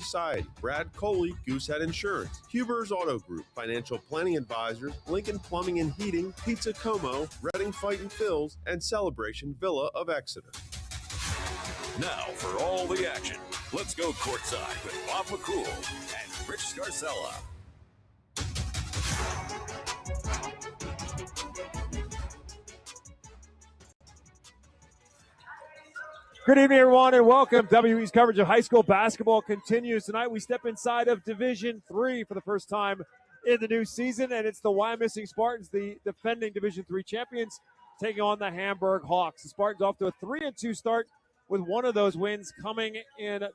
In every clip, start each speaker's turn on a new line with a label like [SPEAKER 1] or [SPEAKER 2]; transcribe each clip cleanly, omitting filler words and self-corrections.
[SPEAKER 1] Society, Brad Coley, Goosehead Insurance, Huber's Auto Group, Financial Planning Advisors, Lincoln Plumbing and Heating, Pizza Como, Reading Fight and Phil's, and Celebration Villa of Exeter.
[SPEAKER 2] Now for all the action, let's go courtside with Bob McCool and Rich Scarcella.
[SPEAKER 3] Good evening, everyone, and welcome. WE's coverage of high school basketball continues. Tonight, we step inside of Division III for the first time in the new season, and it's the Wyomissing Spartans, the defending Division III champions, taking on the Hamburg Hawks. The Spartans off to a 3-2 start, with one of those wins coming in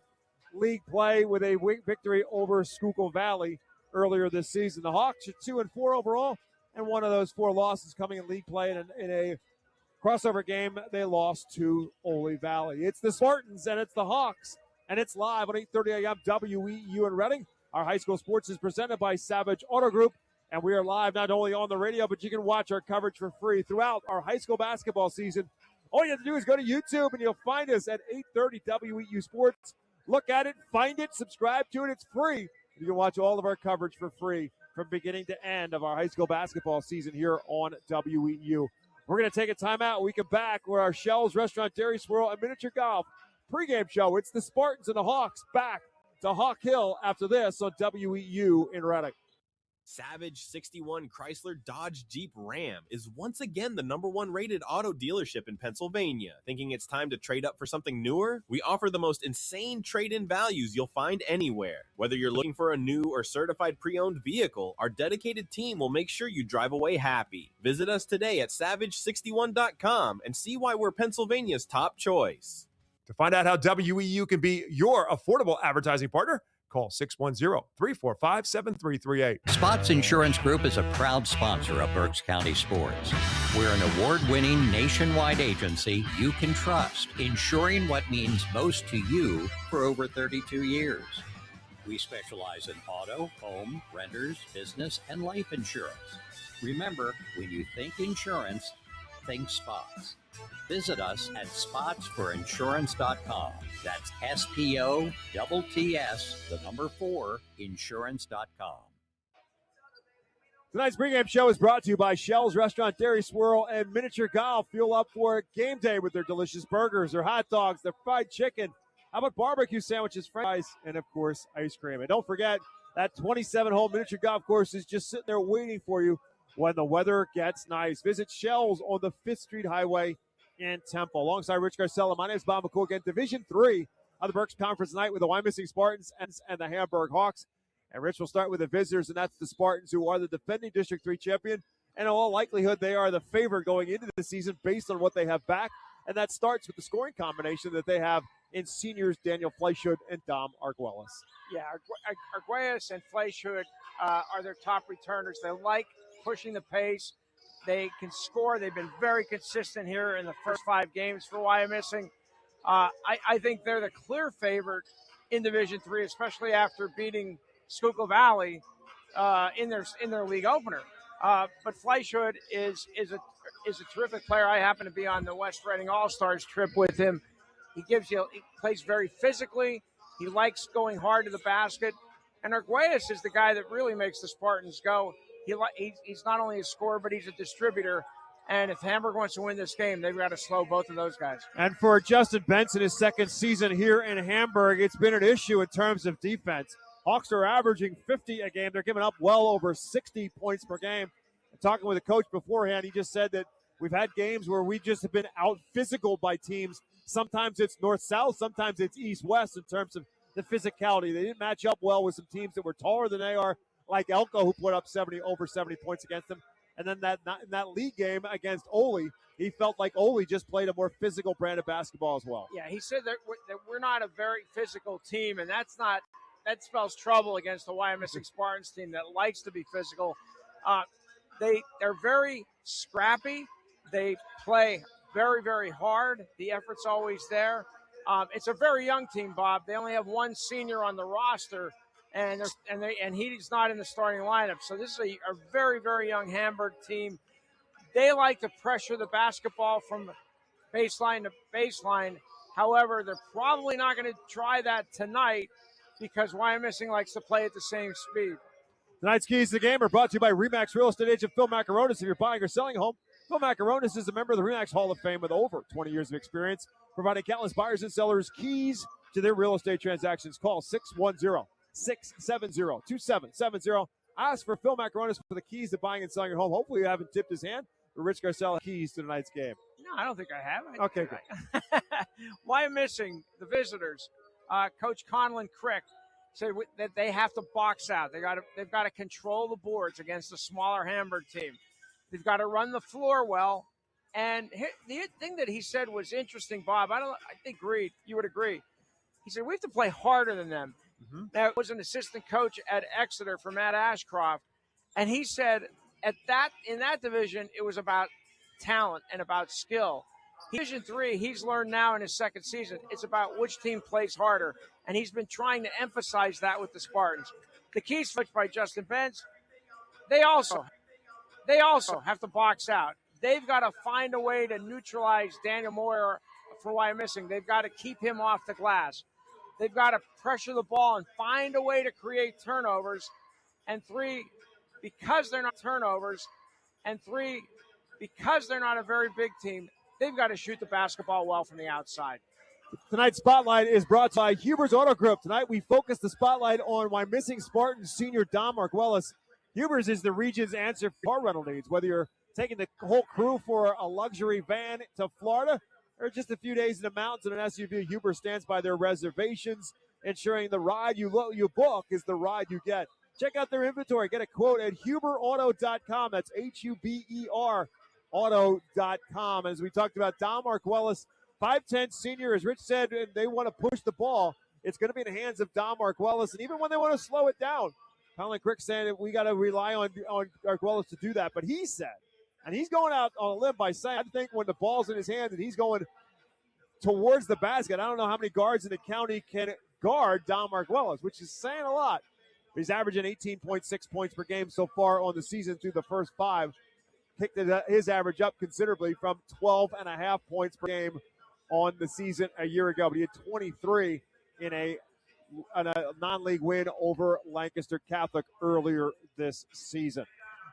[SPEAKER 3] league play with a victory over Schuylkill Valley earlier this season. The Hawks are 2-4 overall, and one of those 4 losses coming in league play in a crossover game they lost to Ole Valley. It's the Spartans and it's the Hawks, and it's live on 8:30 a.m. WEEU in Reading. Our high school sports is presented by Savage Auto Group, and we are live not only on the radio, but you can watch our coverage for free throughout our high school basketball season. All you have to do is go to YouTube, and you'll find us at 8:30 WEEU Sports. Look at it, find it, subscribe to it. It's free. You can watch all of our coverage for free from beginning to end of our high school basketball season here on WEEU. We're going to take a timeout. We come back with our Shell's Restaurant, Dairy Swirl, and Miniature Golf pregame show. It's the Spartans and the Hawks back to Hawk Hill after this on WEEU in Reading.
[SPEAKER 4] Savage 61 Chrysler Dodge Jeep Ram is once again the #1 rated auto dealership in Pennsylvania. Thinking it's time to trade up for something newer? We offer the most insane trade-in values you'll find anywhere. Whether you're looking for a new or certified pre-owned vehicle, our dedicated team will make sure you drive away happy. Visit us today at savage61.com and see why we're Pennsylvania's top choice.
[SPEAKER 3] To find out how WEEU can be your affordable advertising partner, call 610-345-7338.
[SPEAKER 5] Spots Insurance Group is a proud sponsor of Berks County sports. We're an award-winning nationwide agency you can trust, insuring what means most to you for over 32 years. We specialize in auto, home, renters, business, and life insurance. Remember, when you think insurance, think Spots. Visit us at spotsforinsurance.com. That's SPOTTS, 4, insurance.com.
[SPEAKER 3] Tonight's pregame show is brought to you by Shell's Restaurant, Dairy Swirl, and Miniature Golf. Fuel up for game day with their delicious burgers, their hot dogs, their fried chicken. How about barbecue sandwiches, fries, and, of course, ice cream. And don't forget, that 27-hole miniature golf course is just sitting there waiting for you when the weather gets nice. Visit Shell's on the 5th Street Highway in Temple. Alongside Rich Garcella, my name is Bob McCool. Again, Division III of the Berks Conference tonight with the Wyomissing Spartans and the Hamburg Hawks. And Rich will start with the visitors, and that's the Spartans, who are the defending District 3 champion. And in all likelihood, they are the favorite going into the season based on what they have back. And that starts with the scoring combination that they have in seniors Daniel Fleischhood and Dom Arguelles.
[SPEAKER 6] Yeah, Arguelles and Fleischhood are their top returners. They like pushing the pace. They can score. They've been very consistent here in the first 5 games for Wyomissing. I think they're the clear favorite in Division III, especially after beating Schuylkill Valley in their league opener. But Fleischhood is a terrific player. I happen to be on the West Reading All-Stars trip with him. He plays very physically. He likes going hard to the basket. And Arguelles is the guy that really makes the Spartans go. He's not only a scorer, but he's a distributor. And if Hamburg wants to win this game, they've got to slow both of those guys.
[SPEAKER 3] And for Justin Benson, his second season here in Hamburg, it's been an issue in terms of defense. Hawks are averaging 50 a game. They're giving up well over 60 points per game. And talking with the coach beforehand, he just said that we've had games where we just have been out physical by teams. Sometimes it's north-south, sometimes it's east-west in terms of the physicality. They didn't match up well with some teams that were taller than they are, like Elko, who put up over 70 points against them. And then in that league game against Ole, he felt like Ole just played a more physical brand of basketball as well.
[SPEAKER 6] Yeah, he said that we're not a very physical team, and that spells trouble against the Wyomissing Spartans team that likes to be physical. They're very scrappy. They play very, very hard. The effort's always there. It's a very young team, Bob. They only have one senior on the roster, and he's not in the starting lineup. So this is a very, very young Hamburg team. They like to pressure the basketball from baseline to baseline. However, they're probably not going to try that tonight because Wyomissing likes to play at the same speed.
[SPEAKER 3] Tonight's keys to the game are brought to you by RE/MAX Real Estate agent Phil Macaronis. If you're buying or selling a home, Phil Macaronis is a member of the RE/MAX Hall of Fame with over 20 years of experience, providing countless buyers and sellers keys to their real estate transactions. Call 610-670-2770. Ask for Phil Macaronis for the keys to buying and selling your home. Hopefully you haven't tipped his hand. Rich Garcella keys to tonight's game.
[SPEAKER 6] No, I don't think I have.
[SPEAKER 3] Okay, good.
[SPEAKER 6] Wyomissing, the visitors, Coach Conlon Crick said that they have to box out. They've got to control the boards against the smaller Hamburg team. They've got to run the floor well. And the thing that he said was interesting, Bob. I think you would agree. He said we have to play harder than them. Mm-hmm. Now, it was an assistant coach at Exeter for Matt Ashcroft, and he said in that division it was about talent and about skill. Division 3, he's learned now in his second season, it's about which team plays harder, and he's been trying to emphasize that with the Spartans. The keys switched by Justin Benz. They also have to box out. They've got to find a way to neutralize Daniel Moyer for Wyomissing. They've got to keep him off the glass. They've got to pressure the ball and find a way to create turnovers. And 3, because they're not turnovers, and 3, because they're not a very big team, they've got to shoot the basketball well from the outside.
[SPEAKER 3] Tonight's spotlight is brought to you by Huber's Auto Group. Tonight we focus the spotlight on Wyomissing Spartans senior Don Markwellis. Huber's is the region's answer for car rental needs, whether you're taking the whole crew for a luxury van to Florida or just a few days in the mountains in an SUV. Huber stands by their reservations, ensuring the ride you book is the ride you get. Check out their inventory. Get a quote at huberauto.com. That's Huber auto.com. As we talked about, Don Markwellis, 5'10 senior, as Rich said, and they want to push the ball. It's going to be in the hands of Don Markwellis. And even when they want to slow it down, Colin Crick saying that we got to rely on Markwellis to do that. But he said, and he's going out on a limb by saying, I think when the ball's in his hand and he's going towards the basket, I don't know how many guards in the county can guard Don Markwellis, which is saying a lot. He's averaging 18.6 points per game so far on the season through the first 5. Kicked his average up considerably from 12.5 points per game on the season a year ago. But he had 23 in a non-league win over Lancaster Catholic earlier this season.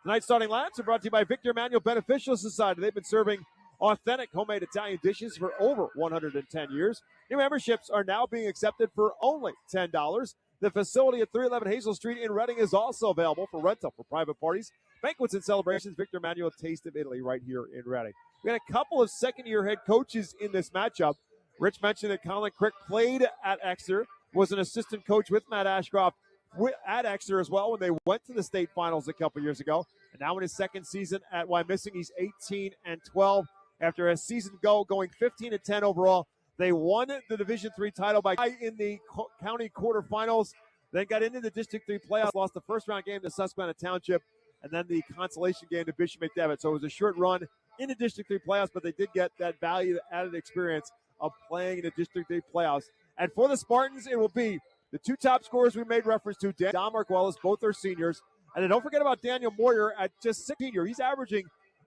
[SPEAKER 3] Tonight's starting lineups are brought to you by Victor Emmanuel Beneficial Society. They've been serving authentic homemade Italian dishes for over 110 years. New memberships are now being accepted for only $10. The facility at 311 Hazel Street in Reading is also available for rental for private parties, banquets, and celebrations. Victor Emmanuel, Taste of Italy, right here in Reading. We had a couple of second-year head coaches in this matchup. Rich mentioned that Colin Crick played at Exeter, was an assistant coach with Matt Ashcroft at Exeter as well when they went to the state finals a couple years ago. And now in his second season at Wyomissing, he's 18-12. After a season going 15-10 overall, they won the Division III title by in the county quarterfinals, then got into the District 3 playoffs, lost the first-round game to Susquehanna Township, and then the consolation game to Bishop McDevitt. So it was a short run in the District 3 playoffs, but they did get that value-added experience of playing in the District 3 playoffs. And for the Spartans, it will be the two top scorers we made reference to, Don Markwellis, both are seniors. And then don't forget about Daniel Moyer at just 16. He's averaging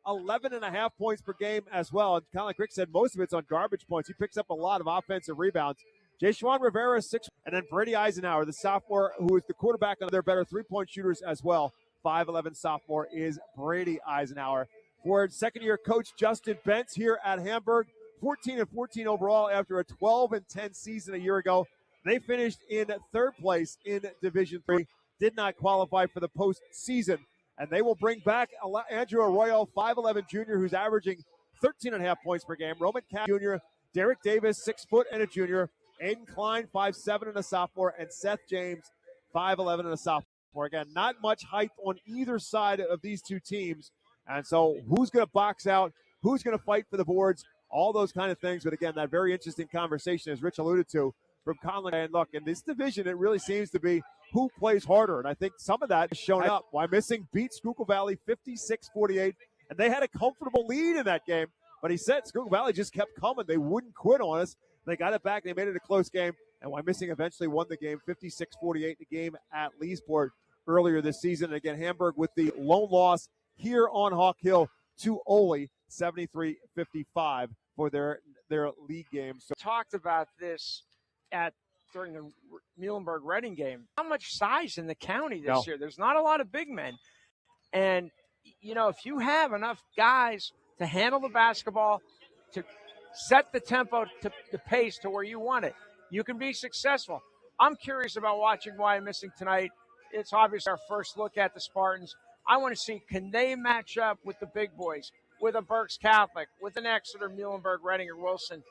[SPEAKER 3] 11.5 points per game as well. And Colin Crick said most of it's on garbage points. He picks up a lot of offensive rebounds. Jayshawn Rivera, 6. And then Brady Eisenhower, the sophomore, who is the quarterback on their better three-point shooters as well. 5'11 sophomore is Brady Eisenhower. For second-year coach Justin Bentz here at Hamburg, 14-14 overall after a 12-10 season a year ago. They finished in third place in Division III, did not qualify for the postseason. And they will bring back Andrew Arroyo, 5'11 junior, who's averaging 13.5 points per game. Roman Cat Jr., Derek Davis, 6 foot and a junior. Aiden Klein, 5'7 and a sophomore. And Seth James, 5'11 and a sophomore. Again, not much height on either side of these two teams. And so who's going to box out? Who's going to fight for the boards? All those kind of things. But again, that very interesting conversation, as Rich alluded to, from Conlon. And look, in this division, it really seems to be who plays harder. And I think some of that is shown up. Wyomissing beat Schuylkill Valley 56-48, and they had a comfortable lead in that game. But he said Schuylkill Valley just kept coming. They wouldn't quit on us. They got it back. They made it a close game. And Wyomissing eventually won the game 56-48, the game at Leesport earlier this season. And again, Hamburg with the lone loss here on Hawk Hill to Ole, 73-55 for their league game. So
[SPEAKER 6] talked about this at during the Muhlenberg-Reading game. Not much size in the county this year. There's not a lot of big men. And, you know, if you have enough guys to handle the basketball, to set the tempo, to the pace to where you want it, you can be successful. I'm curious about watching Wyomissing tonight. It's obviously our first look at the Spartans. I want to see, can they match up with the big boys, with a Berks Catholic, with an Exeter, Muhlenberg, Reading, or Wilson?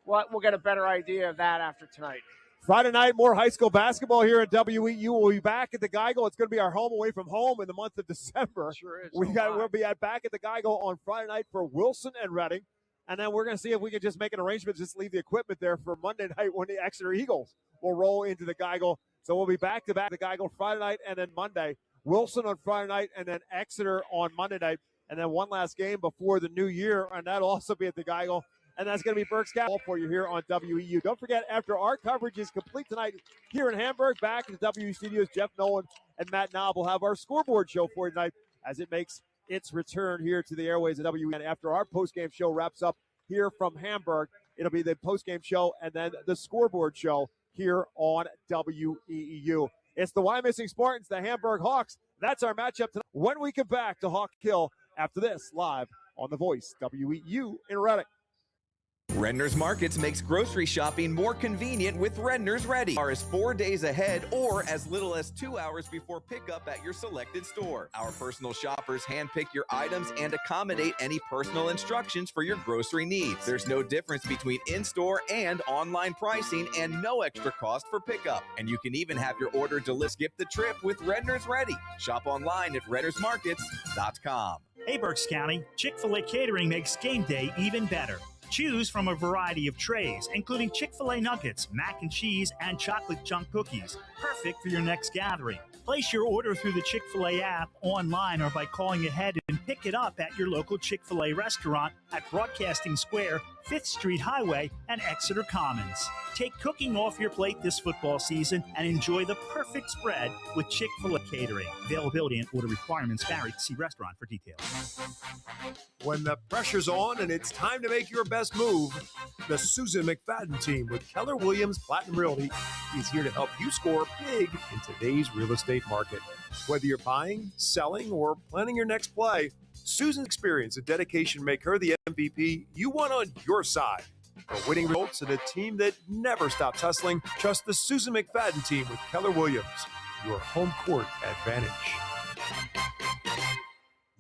[SPEAKER 6] We'll get a better idea of that after tonight.
[SPEAKER 3] Friday night, more high school basketball here at WEU. We'll be back at the Geigel. It's going to be our home away from home in the month of December.
[SPEAKER 6] Sure is.
[SPEAKER 3] We'll be back at the Geigel on Friday night for Wilson and Reading. And then we're going to see if we can just make an arrangement, just leave the equipment there for Monday night when the Exeter Eagles will roll into the Geigel. So we'll be back to back the Geigel Friday night and then Monday. Wilson on Friday night and then Exeter on Monday night. And then one last game before the new year, and that'll also be at the Geigel. And that's going to be Berks Catholic for you here on WEU. Don't forget, after our coverage is complete tonight here in Hamburg, back in the WEU studios, Jeff Nolan and Matt Knob will have our scoreboard show for you tonight as it makes its return here to the airways of WEU. And after our postgame show wraps up here from Hamburg, it'll be the postgame show and then the scoreboard show here on WEU. It's the Wyomissing Spartans, the Hamburg Hawks. That's our matchup tonight. When we come back to Hawk Hill after this, live on The Voice, WEU in Reading.
[SPEAKER 7] Redner's Markets makes grocery shopping more convenient with Redner's Ready. Are as 4 days ahead or as little as 2 hours before pickup at your selected store. Our personal shoppers handpick your items and accommodate any personal instructions for your grocery needs. There's no difference between in-store and online pricing and no extra cost for pickup. And you can even have your order delivered. Skip the trip with Redner's Ready. Shop online at rednersmarkets.com.
[SPEAKER 8] Hey, Berks County, Chick-fil-A Catering makes game day even better. Choose from a variety of trays, including Chick-fil-A nuggets, mac and cheese, and chocolate chunk cookies. Perfect for your next gathering. Place your order through the Chick-fil-A app, online, or by calling ahead and pick it up at your local Chick-fil-A restaurant at Broadcasting Square, 5th Street Highway, and Exeter Commons. Take cooking off your plate this football season and enjoy the perfect spread with Chick-fil-A Catering. Availability and order requirements vary. See restaurant for details.
[SPEAKER 9] When the pressure's on and it's time to make your best move, the Susan McFadden team with Keller Williams Platinum Realty is here to help you score big in today's real estate market. Whether you're buying, selling, or planning your next play, Susan's experience and dedication make her the MVP you want on your side. For winning results and a team that never stops hustling, trust the Susan McFadden team with Keller Williams, your home court advantage.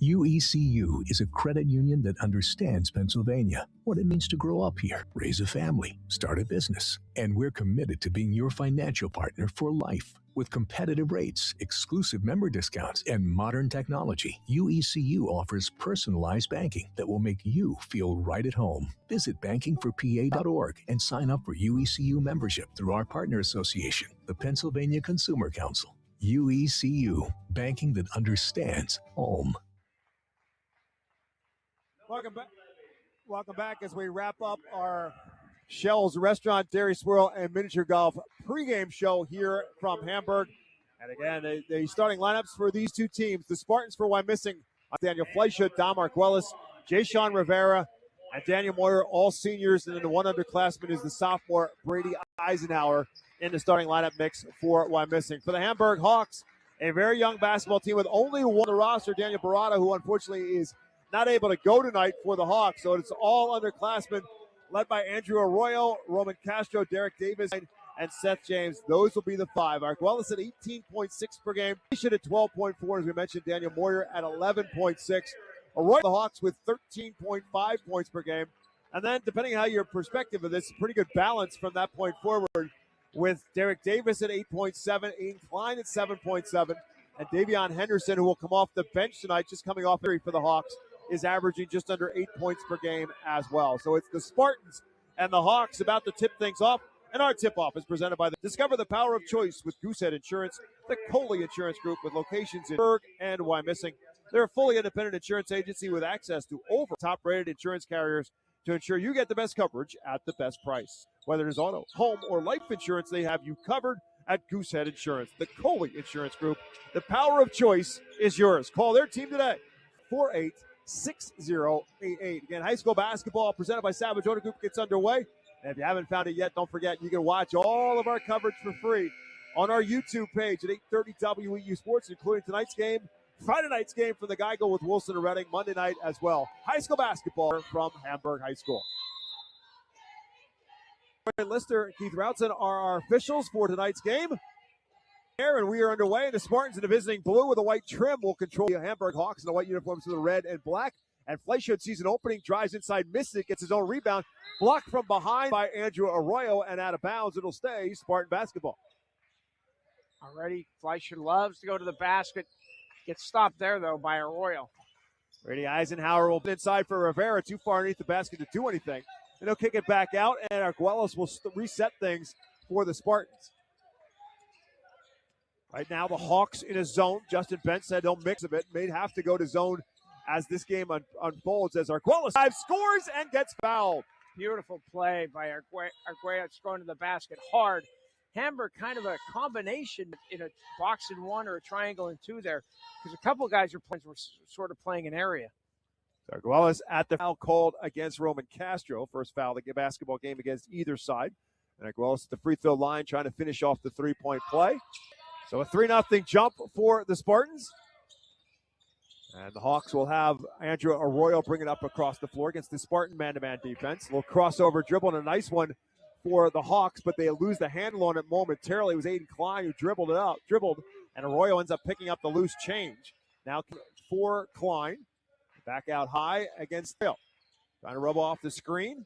[SPEAKER 10] UECU is a credit union that understands Pennsylvania, what it means to grow up here, raise a family, start a business. And we're committed to being your financial partner for life. With competitive rates, exclusive member discounts, and modern technology, UECU offers personalized banking that will make you feel right at home. Visit bankingforpa.org and sign up for UECU membership through our partner association, the Pennsylvania Consumer Council. UECU, banking that understands home.
[SPEAKER 3] Welcome back as we wrap up our Shell's Restaurant, Dairy Swirl, and Miniature Golf pregame show here from Hamburg. And again, the starting lineups for these two teams, the Spartans for Wyomissing, Daniel Fleischer, Dom Arguelles, Jay-Sean Rivera, and Daniel Moyer, all seniors. And then the one underclassman is the sophomore Brady Eisenhower in the starting lineup mix for Wyomissing. For the Hamburg Hawks, a very young basketball team with only one on the roster, Daniel Barada, who unfortunately is not able to go tonight for the Hawks. So it's all underclassmen led by Andrew Arroyo, Roman Castro, Derek Davis, and Seth James. Those will be the five. Arguelles at 18.6 per game. He at 12.4, as we mentioned. Daniel Moyer at 11.6. Arroyo, the Hawks with 13.5 points per game. And then, depending on how your perspective of this, pretty good balance from that point forward with Derek Davis at 8.7, Aiden Klein at 7.7, and Davion Henderson, who will come off the bench tonight, just coming off injury for the Hawks, is averaging just under 8 points per game as well. So it's the Spartans and the Hawks about to tip things off. And our tip-off is presented by Discover the Power of Choice with Goosehead Insurance, the Coley Insurance Group with locations in Hamburg and Wyomissing. They're a fully independent insurance agency with access to over top-rated insurance carriers to ensure you get the best coverage at the best price. Whether it is auto, home, or life insurance, they have you covered at Goosehead Insurance, the Coley Insurance Group. The power of choice is yours. Call their team today, 486088. Again, high school basketball presented by Savage Auto Group gets underway. And if you haven't found it yet, don't forget you can watch all of our coverage for free on our YouTube page at 8:30 WEEU Sports, including tonight's game, Friday night's game for the Geigel with Wilson and Reading, Monday night as well. High school basketball from Hamburg High School. Lister and Keith Routson are our officials for tonight's game. And we are underway. The Spartans in the visiting blue with a white trim will control the Hamburg Hawks in the white uniforms with the red and black. And Fleischhood sees an opening, drives inside, misses it, gets his own rebound, blocked from behind by Andrew Arroyo, and out of bounds. It'll stay Spartan basketball.
[SPEAKER 6] Already, Fleischer loves to go to the basket. Gets stopped there, though, by Arroyo.
[SPEAKER 3] Brady Eisenhower will inside for Rivera, too far underneath the basket to do anything. And they'll kick it back out, and Arguelles will reset things for the Spartans. Right now, the Hawks in a zone. Justin Bent said don't mix a bit. May have to go to zone as this game unfolds, as Arguelles scores and gets fouled.
[SPEAKER 6] Beautiful play by Arguelles going to the basket hard. Hamburg kind of a combination in a box and one or a triangle and two there, because a couple guys were sort of playing an area.
[SPEAKER 3] So Arguelles at the foul called against Roman Castro. First foul of the basketball game against either side. And Arguelles at the free throw line trying to finish off the three-point play. So a 3-0 jump for the Spartans. And the Hawks will have Andrew Arroyo bring it up across the floor against the Spartan man-to-man defense. A little crossover dribble and a nice one for the Hawks, but they lose the handle on it momentarily. It was Aiden Klein who dribbled, and Arroyo ends up picking up the loose change. Now for Klein. Back out high against Phil. Trying to rub off the screen.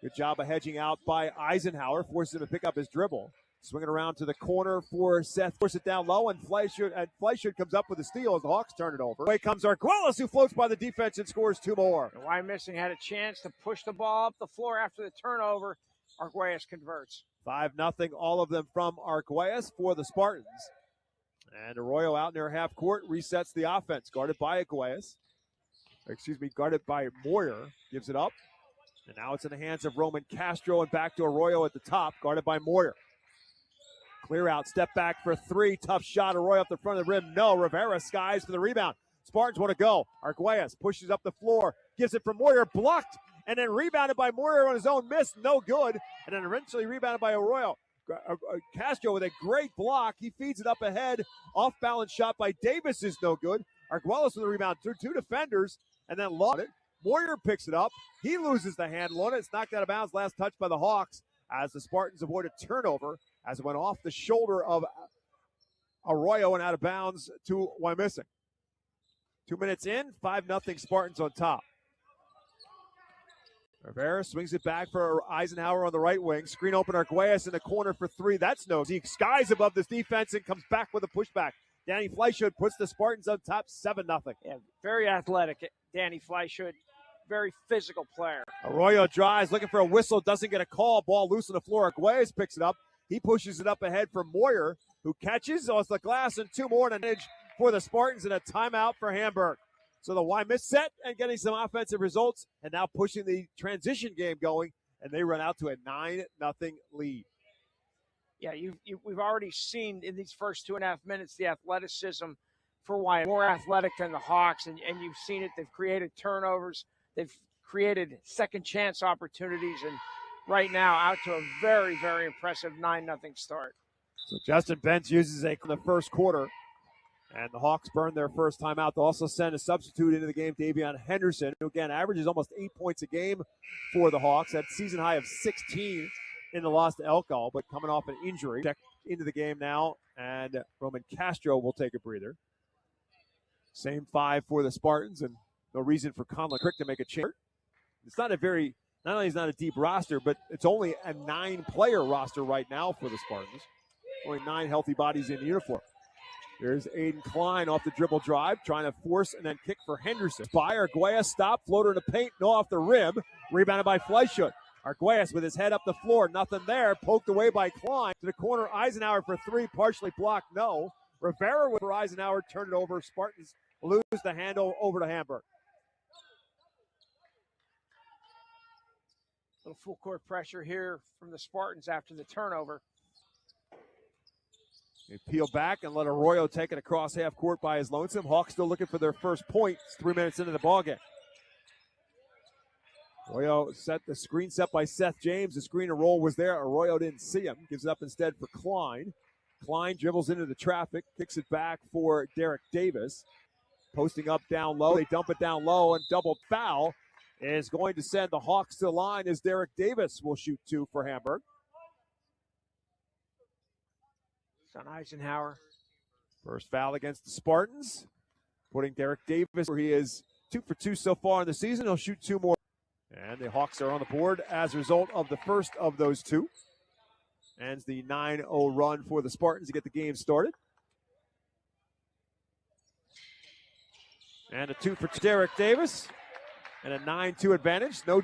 [SPEAKER 3] Good job of hedging out by Eisenhower. Forces him to pick up his dribble. Swinging around to the corner for Seth. Force it down low, and Fleischhood comes up with a steal as the Hawks turn it over. Away comes Arguelles, who floats by the defense and scores two more.
[SPEAKER 6] And Wyomissing had a chance to push the ball up the floor after the turnover. Arguelles converts.
[SPEAKER 3] 5-0, all of them from Arguelles for the Spartans. And Arroyo out near half court resets the offense. Guarded by guarded by Moyer. Gives it up. And now it's in the hands of Roman Castro and back to Arroyo at the top. Guarded by Moyer. Clear out, step back for three. Tough shot. Arroyo up the front of the rim. No. Rivera skies for the rebound. Spartans want to go. Arguelles pushes up the floor. Gives it for Moyer. Blocked. And then rebounded by Moyer on his own miss. No good. And then eventually rebounded by Arroyo. Castro with a great block. He feeds it up ahead. Off balance shot by Davis is no good. Arguelles with the rebound through two defenders. And then lost it. Moyer picks it up. He loses the handle on it. It's knocked out of bounds. Last touch by the Hawks as the Spartans avoid a turnover as it went off the shoulder of Arroyo and out of bounds to Wyomissing. 2 minutes in, 5-0 Spartans on top. Rivera swings it back for Eisenhower on the right wing. Screen open, Arguelles in the corner for three. That's no. He skies above this defense and comes back with a pushback. Danny Fleischhood puts the Spartans on top 7-0.
[SPEAKER 6] Yeah, very athletic, Danny Fleischhood. Very physical player.
[SPEAKER 3] Arroyo drives, looking for a whistle, doesn't get a call. Ball loose on the floor. Arguelles picks it up. He pushes it up ahead for Moyer, who catches off the glass, and two more and an edge for the Spartans and a timeout for Hamburg. So the Wyomissing set and getting some offensive results and now pushing the transition game going, and they run out to a 9-0 lead.
[SPEAKER 6] Yeah, we've already seen in these first 2.5 minutes the athleticism for Wyomissing. More athletic than the Hawks, and you've seen it. They've created turnovers. They've created second chance opportunities, and right now out to a very, very impressive 9-0 start.
[SPEAKER 3] So Justin Bentz uses in the first quarter, and the Hawks burn their first timeout. They'll also send a substitute into the game, Davion Henderson, who again averages almost 8 points a game for the Hawks. Had season high of 16 in the loss to Elko, but coming off an injury. Check into the game now, and Roman Castro will take a breather. Same five for the Spartans, and no reason for Conlon Crick to make a change. It's not only is it not a deep roster, but it's only a 9-player roster right now for the Spartans. Only 9 healthy bodies in uniform. There's Aiden Klein off the dribble drive, trying to force and then kick for Henderson. By Arguelles, stop, floater in the paint, no off the rim. Rebounded by Fleischhood. Arguelles with his head up the floor, nothing there. Poked away by Klein. To the corner, Eisenhower for three, partially blocked, no. Rivera with Eisenhower, turned it over. Spartans lose the handle over to Hamburg.
[SPEAKER 6] Little full court pressure here from the Spartans after the turnover.
[SPEAKER 3] They peel back and let Arroyo take it across half court by his lonesome. Hawks still looking for their first point. It's 3 minutes into the ballgame. Arroyo set the screen set by Seth James. The screen and roll was there. Arroyo didn't see him. Gives it up instead for Klein. Klein dribbles into the traffic, kicks it back for Derek Davis. Posting up down low. They dump it down low, and double foul is going to send the Hawks to the line as Derek Davis will shoot 2 for Hamburg.
[SPEAKER 6] It's on Eisenhower.
[SPEAKER 3] First foul against the Spartans, putting Derek Davis where he is 2 for 2 so far in the season. He'll shoot 2 more. And the Hawks are on the board as a result of the first of those 2. Ends the 9-0 run for the Spartans to get the game started. And a 2 for Derek Davis. And a 9-2 advantage. No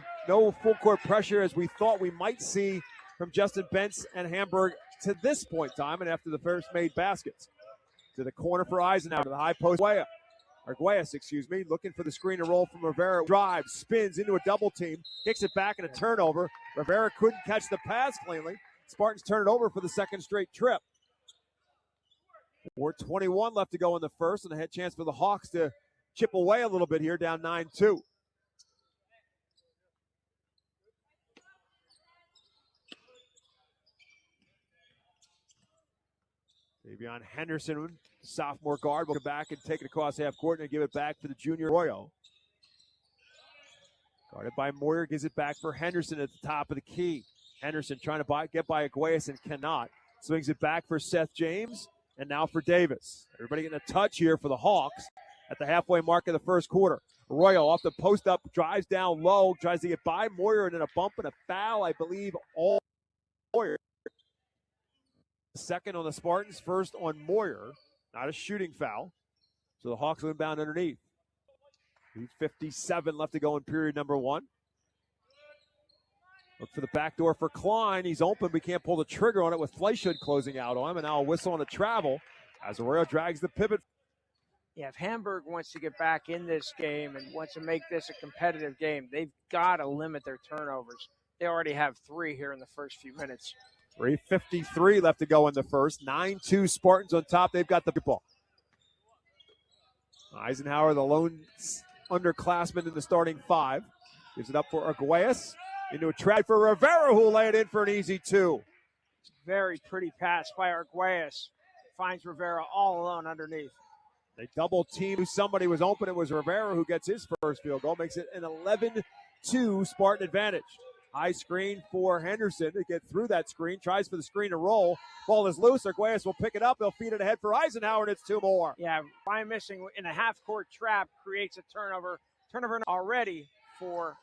[SPEAKER 3] full court pressure as we thought we might see from Justin Bentz and Hamburg to this point in time and after the first made baskets. To the corner for Eisenhower, to the high post. Arguelles, looking for the screen and roll from Rivera. Drives, spins into a double team, kicks it back and a turnover. Rivera couldn't catch the pass cleanly. Spartans turn it over for the second straight trip. 4:21 left to go in the first, and a head chance for the Hawks to chip away a little bit here, down 9-2. Davion Henderson, sophomore guard, will come back and take it across half court and give it back to the junior Arroyo. Guarded by Moyer, gives it back for Henderson at the top of the key. Henderson trying to get by Arguelles and cannot. Swings it back for Seth James, and now for Davis. Everybody getting a touch here for the Hawks at the halfway mark of the first quarter. Arroyo off the post up, drives down low, tries to get by Moyer, and then a bump and a foul, I believe, all Moyer. Second on the Spartans, first on Moyer. Not a shooting foul. So the Hawks will inbound underneath. 3:57 left to go in period number 1. Look for the back door for Klein. He's open. We can't pull the trigger on it with Fleischhood closing out on him. And now a whistle on the travel as Arroyo drags the pivot.
[SPEAKER 6] Yeah, if Hamburg wants to get back in this game and wants to make this a competitive game, they've got to limit their turnovers. They already have 3 here in the first few minutes.
[SPEAKER 3] 3:53 left to go in the first. 9-2 Spartans on top. They've got the ball. Eisenhower, the lone underclassman in the starting 5. Gives it up for Arguelles. Into a trap for Rivera, who will lay it in for an easy 2.
[SPEAKER 6] Very pretty pass by Arguelles. Finds Rivera all alone underneath.
[SPEAKER 3] They double team. Somebody was open. It was Rivera who gets his first field goal. Makes it an 11-2 Spartan advantage. High screen for Henderson to get through that screen. Tries for the screen to roll. Ball is loose. Arguelles will pick it up. He'll feed it ahead for Eisenhower, and it's 2 more.
[SPEAKER 6] Yeah, Wyomissing in a half-court trap creates a turnover. Turnover already for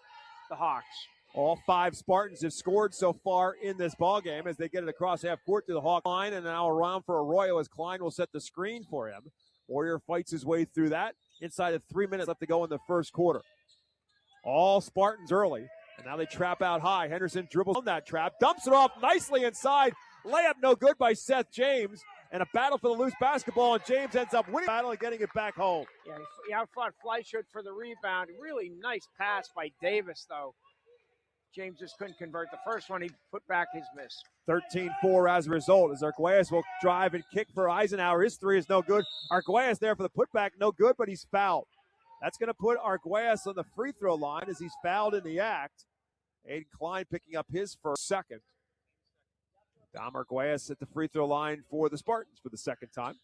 [SPEAKER 6] the Hawks.
[SPEAKER 3] All 5 Spartans have scored so far in this ballgame as they get it across half court to the Hawk line, and now around for Arroyo as Klein will set the screen for him. Warrior fights his way through that. Inside of 3 minutes left to go in the first quarter. All Spartans early. And now they trap out high. Henderson dribbles on that trap, dumps it off nicely inside. Layup no good by Seth James. And a battle for the loose basketball, and James ends up winning the battle and getting it back home.
[SPEAKER 6] Yeah, he outfought Fleischhood for the rebound. Really nice pass by Davis, though. James just couldn't convert the first one. He put back his miss.
[SPEAKER 3] 13-4 as a result, as Arguelles will drive and kick for Eisenhower. His 3 is no good. Arguelles there for the putback, no good, but he's fouled. That's going to put Arguelles on the free throw line as he's fouled in the act. Aiden Klein picking up his first, second. Dom Arguelles at the free throw line for the Spartans for the second time.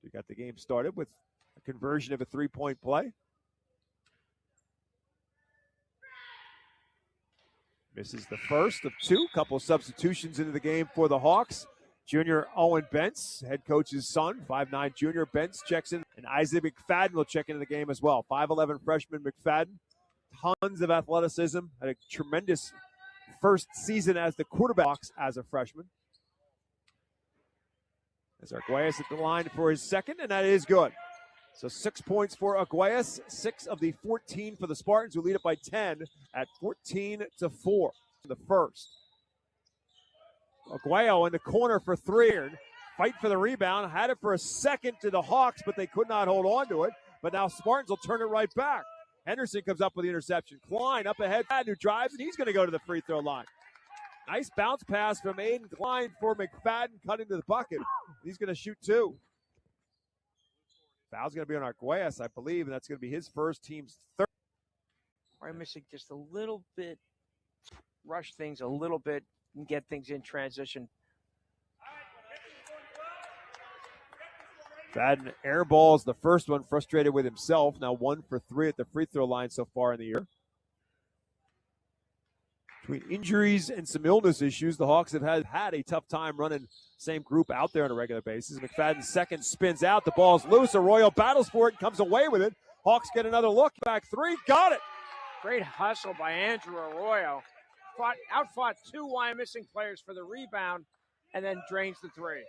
[SPEAKER 3] We got the game started with a conversion of a 3-point play. Misses the first of 2. Couple of substitutions into the game for the Hawks. Junior Owen Bentz, head coach's son, 5'9 junior. Bentz checks in, and Isaac McFadden will check into the game as well. 5'11 freshman McFadden. Tons of athleticism. Had a tremendous first season as the quarterback as a freshman. As Arguelles at the line for his second, and that is good. So 6 points for Arguelles, 6 of the 14 for the Spartans, who lead it by 10 at 14-4 in the first. Arguelles in the corner for 3. Fight for the rebound. Had it for a second to the Hawks, but they could not hold on to it. But now Spartans will turn it right back. Henderson comes up with the interception. Klein up ahead, who drives, and he's going to go to the free throw line. Nice bounce pass from Aiden Klein for McFadden, cutting to the bucket. He's going to shoot 2. Foul's going to be on Arguelles, I believe, and that's going to be his first, team's third.
[SPEAKER 6] Wyomissing just a little bit, rush things a little bit and get things in transition.
[SPEAKER 3] Fadden airballs the first one, frustrated with himself. Now 1 for 3 at the free throw line so far in the year. Between injuries and some illness issues, the Hawks have had a tough time running same group out there on a regular basis. McFadden's second spins out. The ball's loose. Arroyo battles for it and comes away with it. Hawks get another look. Back three. Got it.
[SPEAKER 6] Great hustle by Andrew Arroyo. Outfought 2 Wyomissing players for the rebound and then drains the three.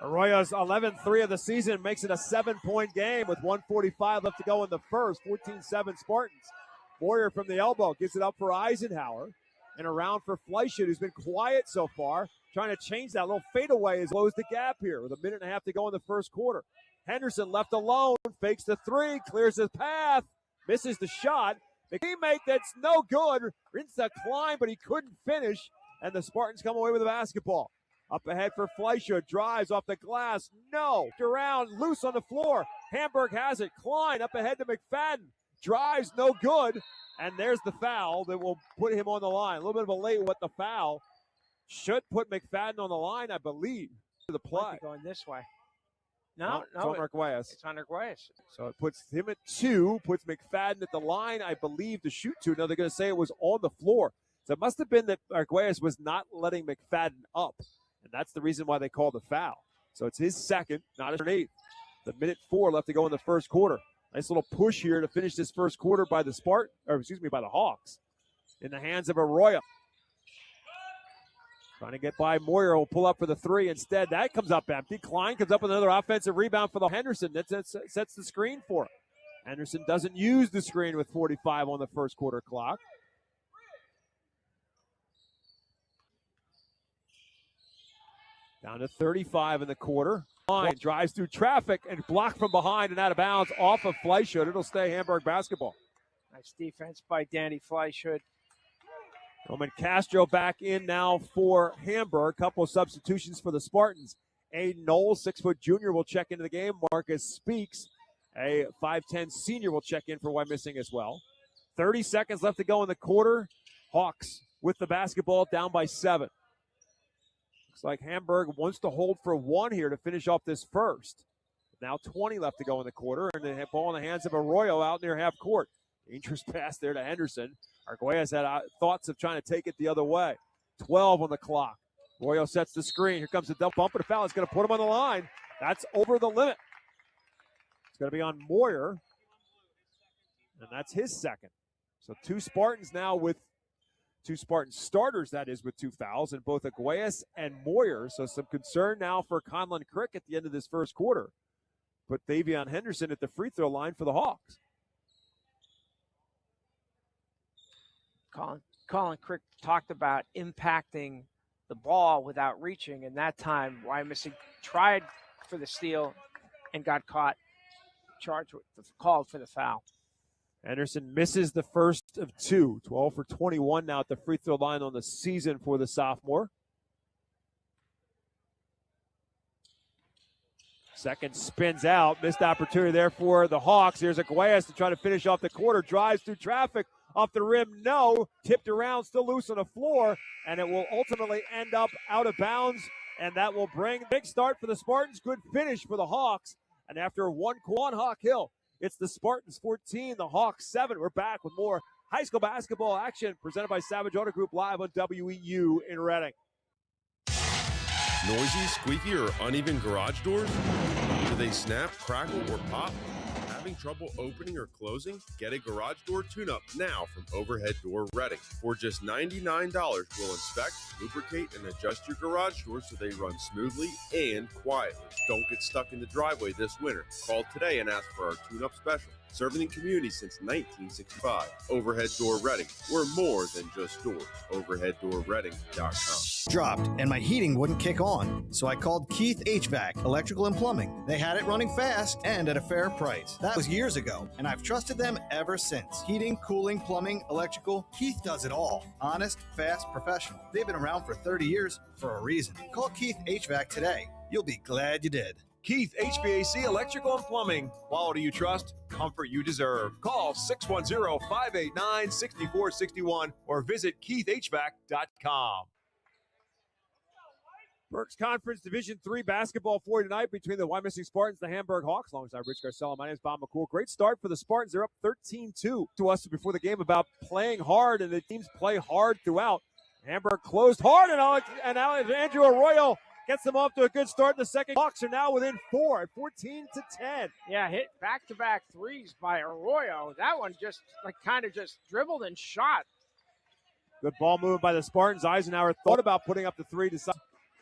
[SPEAKER 3] Arroyo's 11-3 of the season makes it a 7-point game with 1:45 left to go in the first. 14-7 Spartans. Moyer from the elbow gives it up for Eisenhower. And around for Fleischert, who's been quiet so far, trying to change that. Little fadeaway has closed the gap here with 1.5 minutes to go in the first quarter. Henderson left alone, fakes the three, clears his path, misses the shot. The teammate that's no good, rinse the climb, but he couldn't finish, and the Spartans come away with the basketball. Up ahead for Fleischert, drives off the glass, no. Around, loose on the floor. Hamburg has it. Klein up ahead to McFadden, drives, no good. And there's the foul that will put him on the line. A little bit of a late with the foul. Should put McFadden on the line, I believe, to the play.
[SPEAKER 6] Going this way. No,
[SPEAKER 3] it's on Arguelles.
[SPEAKER 6] It's on Arguelles.
[SPEAKER 3] So it puts him at 2, puts McFadden at the line, I believe, to shoot 2. No, they're going to say it was on the floor. So it must have been that Arguelles was not letting McFadden up. And that's the reason why they called the foul. So it's his second, not his 8th. The 1:04 left to go in the first quarter. Nice little push here to finish this first quarter by the by the Hawks. In the hands of Arroyo. Trying to get by Moyer, will pull up for the 3 instead. That comes up empty. Klein comes up with another offensive rebound for the Henderson. That sets the screen for him. Henderson doesn't use the screen with 45 on the first quarter clock. Down to 35 in the quarter. Klein drives through traffic and blocked from behind and out of bounds off of Fleischert. It'll stay Hamburg basketball.
[SPEAKER 6] Nice defense by Danny Fleischert.
[SPEAKER 3] Roman Castro back in now for Hamburg. Couple of substitutions for the Spartans. Aiden Knowles, 6-foot junior, will check into the game. Marcus Speaks, a 5'10 senior, will check in for Wyomissing as well. 30 seconds left to go in the quarter. Hawks with the basketball down by 7. Looks like Hamburg wants to hold for 1 here to finish off this first. Now 20 left to go in the quarter, and the ball in the hands of Arroyo out near half court. Dangerous pass there to Henderson. Arguelles had thoughts of trying to take it the other way. 12 on the clock. Arroyo sets the screen. Here comes the double bump and a foul. It's going to put him on the line. That's over the limit. It's going to be on Moyer, and that's his second. So 2 Spartans now with 2 Spartan starters, that is, with 2 fouls, and both Arguelles and Moyer. So some concern now for Conlon Crick at the end of this first quarter. Put Davion Henderson at the free throw line for the Hawks.
[SPEAKER 6] Colin Crick talked about impacting the ball without reaching, and that time Wyomissing tried for the steal and got caught, called for the foul.
[SPEAKER 3] Henderson misses the first of 2. 12 for 21 now at the free throw line on the season for the sophomore. Second spins out. Missed opportunity there for the Hawks. Here's Arguelles to try to finish off the quarter. Drives through traffic. Off the rim, no. Tipped around, still loose on the floor. And it will ultimately end up out of bounds. And that will bring a big start for the Spartans. Good finish for the Hawks. And after one Hawk Hill, it's the Spartans 14, the Hawks 7. We're back with more high school basketball action presented by Savage Auto Group live on WEEU in Reading.
[SPEAKER 1] Noisy, squeaky, or uneven garage doors? Do they snap, crackle, or pop? Having trouble opening or closing? Get a garage door tune-up now from Overhead Door Reading. For just $99, we'll inspect, lubricate, and adjust your garage doors so they run smoothly and quietly. Don't get stuck in the driveway this winter. Call today and ask for our tune-up special. Serving the community since 1965. Overhead Door Reading. We're more than just doors. OverheadDoorReading.com.
[SPEAKER 11] Dropped and my heating wouldn't kick on, so I called Keith HVAC, Electrical and Plumbing. They had it running fast and at a fair price. That was years ago, and I've trusted them ever since. Heating, cooling, plumbing, electrical, Keith does it all. Honest, fast, professional. They've been around for 30 years for a reason. Call Keith HVAC today. You'll be glad you did.
[SPEAKER 9] Keith HVAC Electrical and Plumbing. Quality you trust, comfort you deserve. Call 610-589-6461 or visit keithhvac.com.
[SPEAKER 3] Berks Conference Division III basketball for tonight between the Wyomissing Spartans and the Hamburg Hawks. Alongside Rich Garcella, my name is Bob McCool. Great start for the Spartans. They're up 13-2 to us before the game about playing hard, and the teams play hard throughout. Hamburg closed hard, and Andrew Arroyo gets them off to a good start in the second. Hawks are now within 4 at 14-10.
[SPEAKER 6] Yeah, hit back-to-back threes by Arroyo. That one just kind of dribbled and shot.
[SPEAKER 3] Good ball movement by the Spartans. Eisenhower thought about putting up the three to side.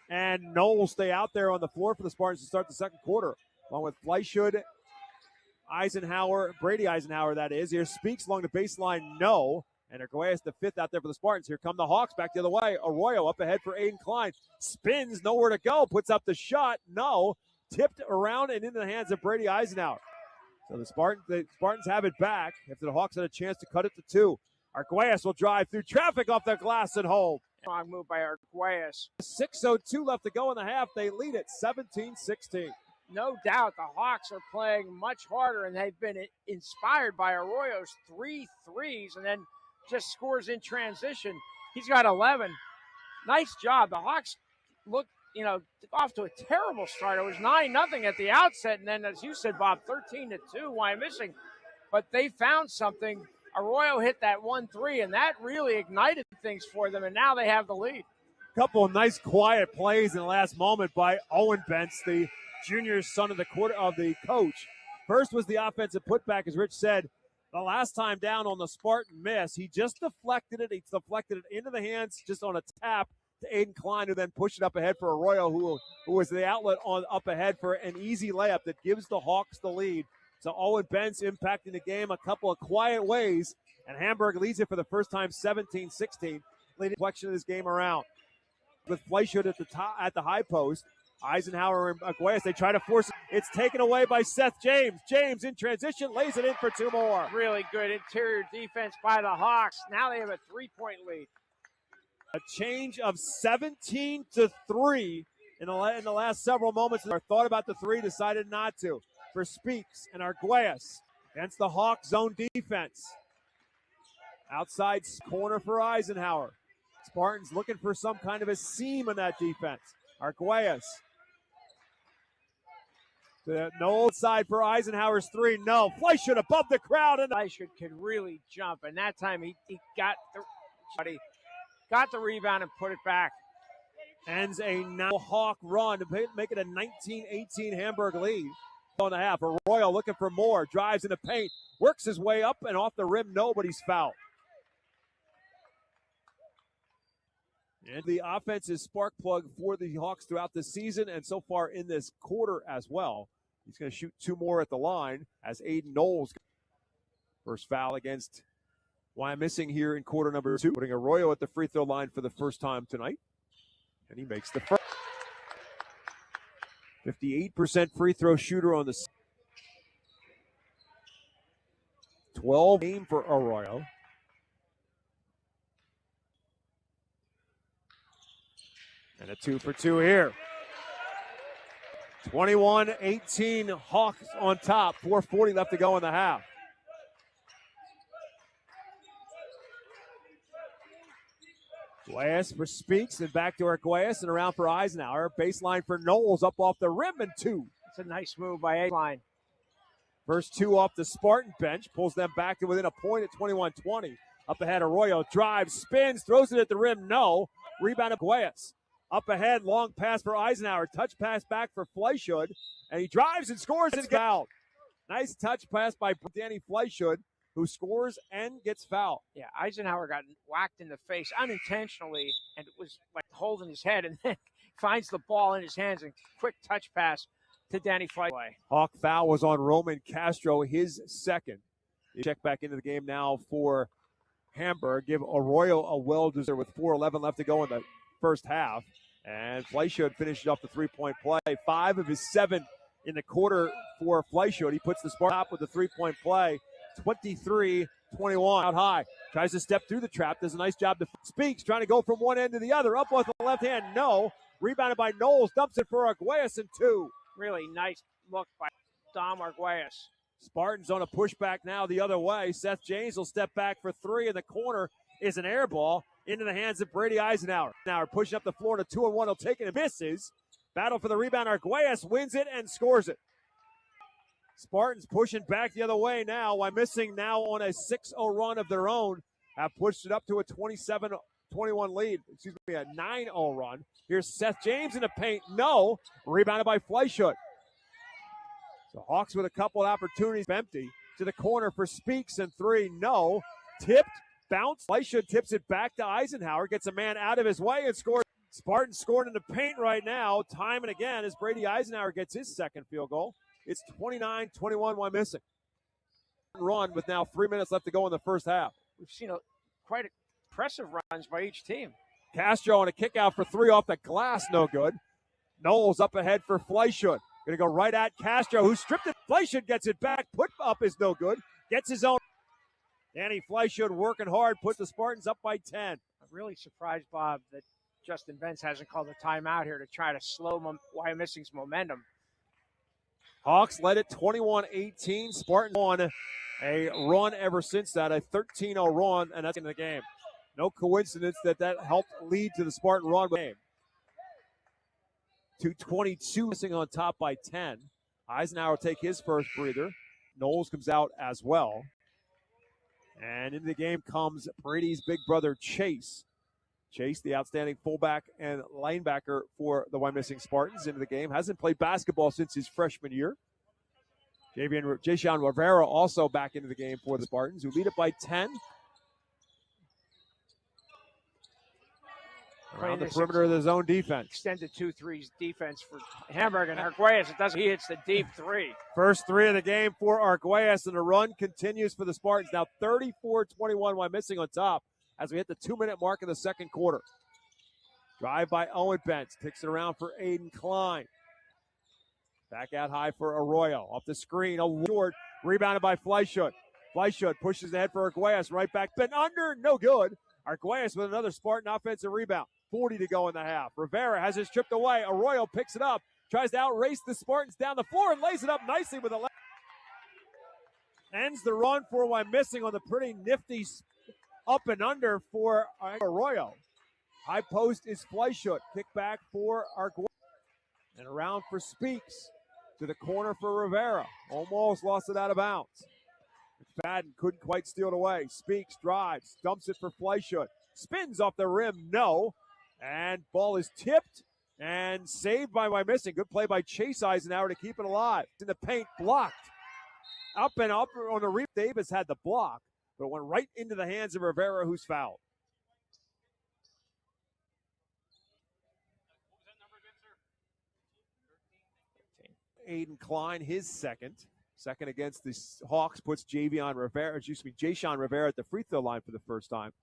[SPEAKER 3] And Noel will stay out there on the floor for the Spartans to start the second quarter, along with Fleischhood, Eisenhower, Brady Eisenhower, that is. Here Speaks along the baseline, no. And Arguelles the fifth out there for the Spartans. Here come the Hawks back the other way. Arroyo up ahead for Aiden Klein. Spins, nowhere to go. Puts up the shot, no. Tipped around and into the hands of Brady Eisenhower. So the Spartans have it back after the Hawks had a chance to cut it to 2. Arguelles will drive through traffic off the glass and home.
[SPEAKER 6] Strong move by Arguelles.
[SPEAKER 3] 6:02 left to go in the half. They lead it 17-16.
[SPEAKER 6] No doubt the Hawks are playing much harder, and they've been inspired by Arroyo's 3 threes and then just scores in transition. He's got 11. Nice job. The Hawks look, off to a terrible start. It was 9-0 at the outset, and then, as you said, Bob, 13-2, Wyomissing. But they found something. Arroyo hit that 1-3, and that really ignited things for them, and now they have the lead.
[SPEAKER 3] Couple of nice quiet plays in the last moment by Owen Bentz, the junior son of the coach. First was the offensive putback, as Rich said. The last time down on the Spartan miss, he just deflected it. He deflected it into the hands just on a tap to Aiden Klein, who then pushed it up ahead for Arroyo, who was the outlet on up ahead for an easy layup that gives the Hawks the lead. So Owen Bentz impacting the game a couple of quiet ways, and Hamburg leads it for the first time 17-16, leading the of this game around. With Fleischhood at the high post, Eisenhower and Arguelles, they try to force it. It's taken away by Seth James. James in transition, lays it in for 2 more.
[SPEAKER 6] Really good interior defense by the Hawks. Now they have a 3-point lead.
[SPEAKER 3] A change of 17-3 in the last several moments. Thought about the 3, decided not to. For Speaks and Arguelles against the Hawks zone defense. Outside corner for Eisenhower. Spartans looking for some kind of a seam in that defense. Arguelles. No side for Eisenhower's 3. No. Fleischhood above the crowd. And
[SPEAKER 6] Fleischhood could really jump. And that time he got the rebound and put it back.
[SPEAKER 3] Ends a now Hawk run to make it a 19-18 Hamburg lead. On the half. Arroyo looking for more. Drives in the paint. Works his way up and off the rim. Nobody's fouled. And the offensive spark plug for the Hawks throughout the season and so far in this quarter as well. He's going to shoot 2 more at the line as Aiden Knowles. First foul against Wyomissing here in quarter number 2. Putting Arroyo at the free throw line for the first time tonight. And he makes the first. 58% free throw shooter on the 12 game for Arroyo. And a 2 for 2 here. 21-18 Hawks on top. 4:40 left to go in the half. Arguelles for Speaks and back to Arguelles and around for Eisenhower. Baseline for Knowles up off the rim and 2.
[SPEAKER 6] It's a nice move by A-line.
[SPEAKER 3] First 2 off the Spartan bench. Pulls them back to within a point at 21-20. Up ahead, Arroyo drives, spins, throws it at the rim. No. Rebound of Arguelles. Up ahead, long pass for Eisenhower. Touch pass back for Fleischhood. And he drives and scores and gets fouled. Nice touch pass by Danny Fleischhood, who scores and gets fouled.
[SPEAKER 6] Yeah, Eisenhower got whacked in the face unintentionally, and it was like holding his head, and then finds the ball in his hands and quick touch pass to Danny Fleischhood.
[SPEAKER 3] Hawk foul was on Roman Castro, his second. You check back into the game now for Hamburg. Give Arroyo a well-deserved with 4:11 left to go in the first half. And Fleischhood finishes off the 3-point play. 5 of his 7 in the quarter for Fleischhood. He puts the Spartans up with the 3-point play. 23-21 out high. Tries to step through the trap. Does a nice job to Speaks, trying to go from one end to the other. Up with the left hand. No. Rebounded by Knowles. Dumps it for Arguelles and 2.
[SPEAKER 6] Really nice look by Dom Arguelles.
[SPEAKER 3] Spartans on a pushback now the other way. Seth James will step back for three in the corner. Is an air ball into the hands of Brady Eisenhower. Now pushing up the floor to 2-1. He'll take it and misses. Battle for the rebound. Arguelles wins it and scores it. Spartans pushing back the other way now. Wyomissing now on a 6-0 run of their own. Have pushed it up to a 27-21 lead. Excuse me, a 9-0 run. Here's Seth James in the paint. No. Rebounded by Fleischut. So Hawks with a couple of opportunities. Empty to the corner for Speaks and three. No. Tipped. Bounce. Fleischut tips it back to Eisenhower. Gets a man out of his way and scores. Spartans scoring in the paint right now. Time and again as Brady Eisenhower gets his second field goal. It's 29-21 Wyomissing. Run with now 3 minutes left to go in the first half.
[SPEAKER 6] We've seen quite impressive runs by each team.
[SPEAKER 3] Castro on a kick out for three off the glass. No good. Knowles up ahead for Fleischut. Going to go right at Castro, who stripped it. Fleischut gets it back. Put up is no good. Gets his own. Danny Fleischut working hard. Put the Spartans up by 10.
[SPEAKER 6] I'm really surprised, Bob, that Justin Benz hasn't called a timeout here to try to slow Wyomissing's momentum.
[SPEAKER 3] Hawks led it 21-18. Spartans on a run ever since that, a 13-0 run, and that's in the game. No coincidence that helped lead to the Spartan run game. 2:22 missing on top by 10. Eisenhower will take his first breather. Knowles comes out as well. And into the game comes Brady's big brother, Chase. Chase, the outstanding fullback and linebacker for the Wyomissing Spartans, into the game. Hasn't played basketball since his freshman year. Jason Rivera also back into the game for the Spartans, who lead it by 10. Around the perimeter of the zone defense.
[SPEAKER 6] Extended 2-3 defense for Hamburg and Arguelles. He hits the deep three.
[SPEAKER 3] First three of the game for Arguelles, and the run continues for the Spartans. Now 34-21 Wyomissing on top as we hit the 2-minute mark in the second quarter. Drive by Owen Bentz. Kicks it around for Aiden Klein. Back out high for Arroyo. Off the screen. Short. Rebounded by Fleischut. Fleischut pushes ahead for Arguelles. Right back. Been under. No good. Arguelles with another Spartan offensive rebound. 40 to go in the half. Rivera has it stripped away. Arroyo picks it up. Tries to outrace the Spartans down the floor and lays it up nicely with a left. Ends the run for Wyomissing on the pretty nifty up and under for Arroyo. High post is Fleischut. Kick back for Arguelles. And around for Speaks. To the corner for Rivera. Almost lost it out of bounds. McFadden couldn't quite steal it away. Speaks, drives, dumps it for Fleischut. Spins off the rim, no. And ball is tipped and saved by Wyomissing. Good play by Chase Eisenhower to keep it alive. In the paint, blocked. Up and up on the rebound. Davis had the block, but it went right into the hands of Rivera, who's fouled. Aiden Klein, his second. Second against the Hawks, puts Jason Rivera at the free throw line for the first time.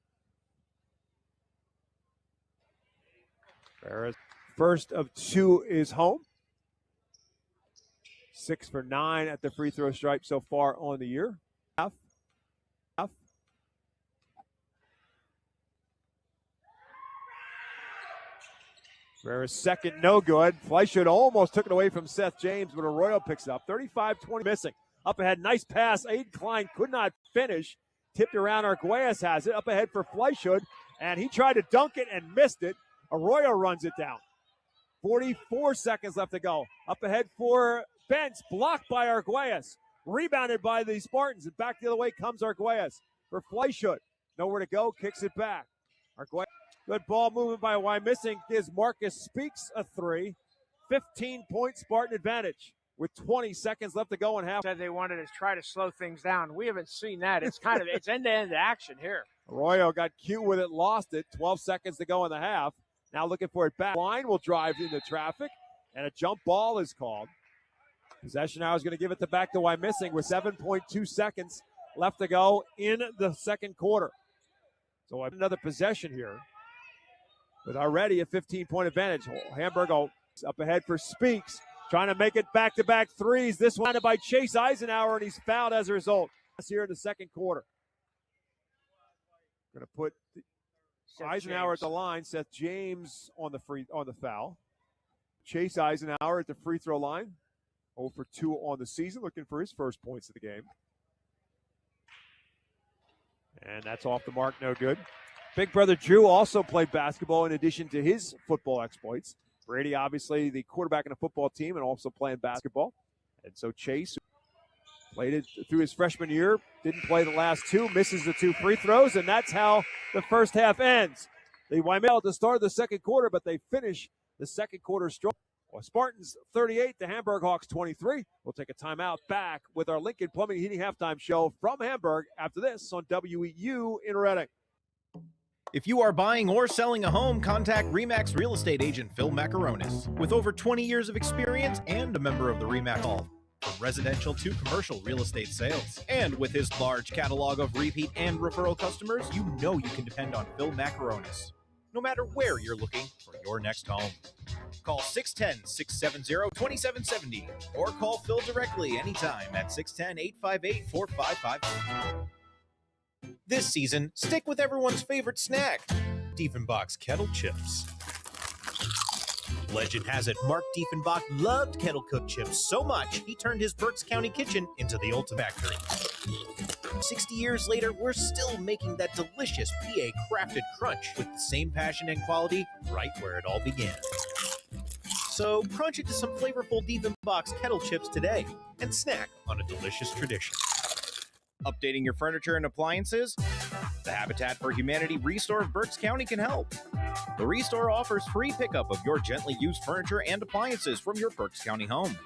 [SPEAKER 3] Rivera's first of two is home. 6 for 9 at the free throw stripe so far on the year. Rivera's second, no good. Fleischut almost took it away from Seth James, but Arroyo picks it up. 35-20 missing. Up ahead, nice pass. Aiden Klein could not finish. Tipped around, Arguelles has it. Up ahead for Fleischut, and he tried to dunk it and missed it. Arroyo runs it down. 44 seconds left to go. Up ahead for Bentz, blocked by Arguelles. Rebounded by the Spartans, and back the other way comes Arguelles for Fleischut. Nowhere to go, kicks it back. Arguelles. Good ball movement by Wyomissing. Gives Marcus Speaks a three. 15-point Spartan advantage with 20 seconds left to go in half.
[SPEAKER 6] Said they wanted to try to slow things down. We haven't seen that. It's it's end-to-end action here.
[SPEAKER 3] Arroyo got cute with it, lost it. 12 seconds to go in the half. Now looking for it back. Line will drive into traffic, and a jump ball is called. Possession now is going to give it back to Wyomissing with 7.2 seconds left to go in the second quarter. So another possession here with already a 15-point advantage. Hamburg up ahead for Speaks, trying to make it back-to-back threes. This one by Chase Eisenhower, and he's fouled as a result. Here in the second quarter. Going to put Eisenhower at the line. Seth James on the foul. Chase Eisenhower at the free throw line. 0 for 2 on the season, looking for his first points of the game. And that's off the mark, no good. Big brother Drew also played basketball in addition to his football exploits. Brady, obviously, the quarterback in a football team and also playing basketball. And so Chase played it through his freshman year, didn't play the last two, misses the 2 free throws, and that's how the first half ends. They Wyomissing to start the second quarter, but they finish the second quarter strong. Well, Spartans 38, the Hamburg Hawks 23. We'll take a timeout, back with our Lincoln Plumbing Heating halftime show from Hamburg after this on WEEU in Reading.
[SPEAKER 4] If you are buying or selling a home, contact RE/MAX real estate agent Phil Macaronis. With over 20 years of experience and a member of the RE/MAX Hall, from residential to commercial real estate sales. And with his large catalog of repeat and referral customers, you know you can depend on Phil Macaronis, no matter where you're looking for your next home. Call 610-670-2770 or call Phil directly anytime at 610-858-4555. This season, stick with everyone's favorite snack, Diefenbach's Kettle Chips. Legend has it, Mark Diefenbach loved kettle cooked chips so much, he turned his Berks County kitchen into the ultimate factory. 60 years later, we're still making that delicious PA crafted crunch with the same passion and quality right where it all began. So crunch into some flavorful Diefenbach's Kettle Chips today and snack on a delicious tradition. Updating your furniture and appliances? The Habitat for Humanity Restore of Berks County can help. The Restore offers free pickup of your gently used furniture and appliances from your Berks County home.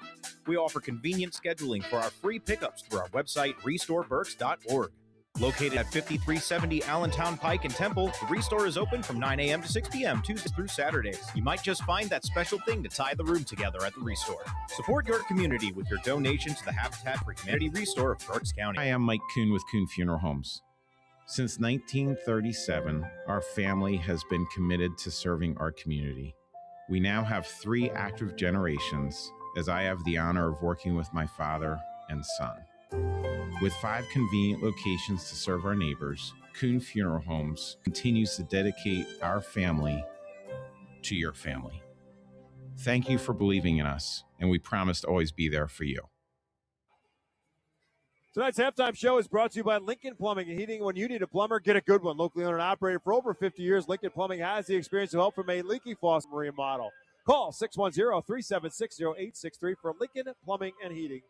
[SPEAKER 4] We offer convenient scheduling for our free pickups through our website, restoreberks.org. Located at 5370 Allentown Pike in Temple, the Restore is open from 9 a.m. to 6 p.m. Tuesdays through Saturdays. You might just find that special thing to tie the room together at the Restore. Support your community with your donation to the Habitat for Humanity Restore of Berks County.
[SPEAKER 12] Hi, I'm Mike Kuhn with Kuhn Funeral Homes. Since 1937, our family has been committed to serving our community. We now have 3 active generations, as I have the honor of working with my father and son. With 5 convenient locations to serve our neighbors, Kuhn Funeral Homes continues to dedicate our family to your family. Thank you for believing in us, and we promise to always be there for you.
[SPEAKER 3] Tonight's halftime show is brought to you by Lincoln Plumbing and Heating. When you need a plumber, get a good one. Locally owned and operated for over 50 years, Lincoln Plumbing has the experience to help from a leaky faucet remodel. Call 610-376-0863 for Lincoln Plumbing and Heating,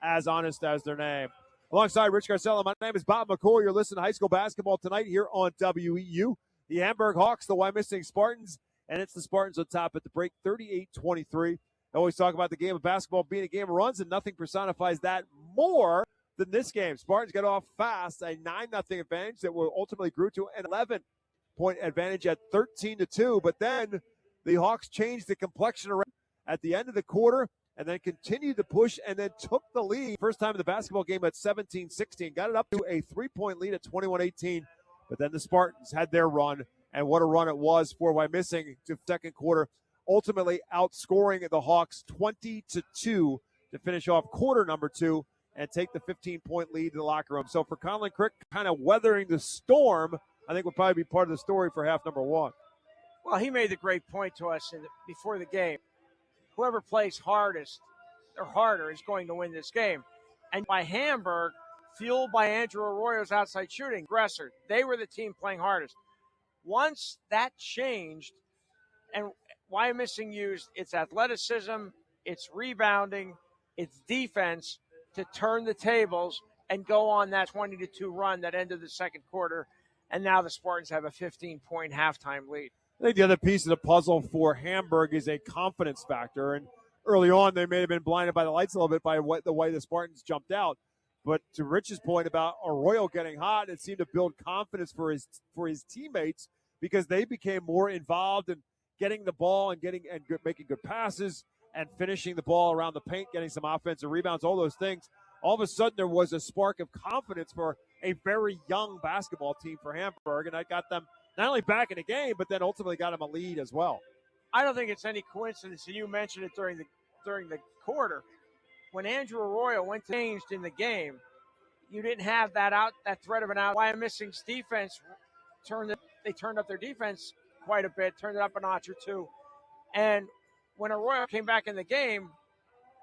[SPEAKER 3] as honest as their name. Alongside Rich Garcella, my name is Bob McCool. You're listening to high school basketball tonight here on WEEU. The Hamburg Hawks, the Wyomissing Spartans, and it's the Spartans on top at the break, 38-23. I always talk about the game of basketball being a game of runs, and nothing personifies that more than this game. Spartans got off fast, a 9-0 advantage that will ultimately grew to an 11-point advantage at 13-2. But then the Hawks changed the complexion around at the end of the quarter and then continued to push and then took the lead. First time in the basketball game at 17-16. Got it up to a 3-point lead at 21-18. But then the Spartans had their run, and what a run it was for Wyomissing to second quarter, ultimately outscoring the Hawks 20-2 to finish off quarter number 2 and take the 15-point lead to the locker room. So for Colin Crick, kind of weathering the storm, I think would probably be part of the story for half number 1.
[SPEAKER 6] Well, he made the great point to us before the game. Whoever plays hardest or harder is going to win this game. And by Hamburg, fueled by Andrew Arroyo's outside shooting, aggressor, they were the team playing hardest. Once that changed, and Wyomissing used its athleticism, its rebounding, its defense to turn the tables and go on that 20-2 run that ended the second quarter. And now the Spartans have a 15-point halftime lead.
[SPEAKER 3] I think the other piece of the puzzle for Hamburg is a confidence factor. And early on, they may have been blinded by the lights a little bit by the way the Spartans jumped out. But to Rich's point about Arroyo getting hot, it seemed to build confidence for his teammates because they became more involved in getting the ball and making good passes and finishing the ball around the paint, getting some offensive rebounds, all those things. All of a sudden, there was a spark of confidence for a very young basketball team for Hamburg, and that got them not only back in the game, but then ultimately got them a lead as well.
[SPEAKER 6] I don't think it's any coincidence, and you mentioned it during the quarter. When Andrew Arroyo went changed in the game, you didn't have that threat of an out. Wyomissing's defense turned up their defense quite a bit, turned it up a notch or two. And when Arroyo came back in the game,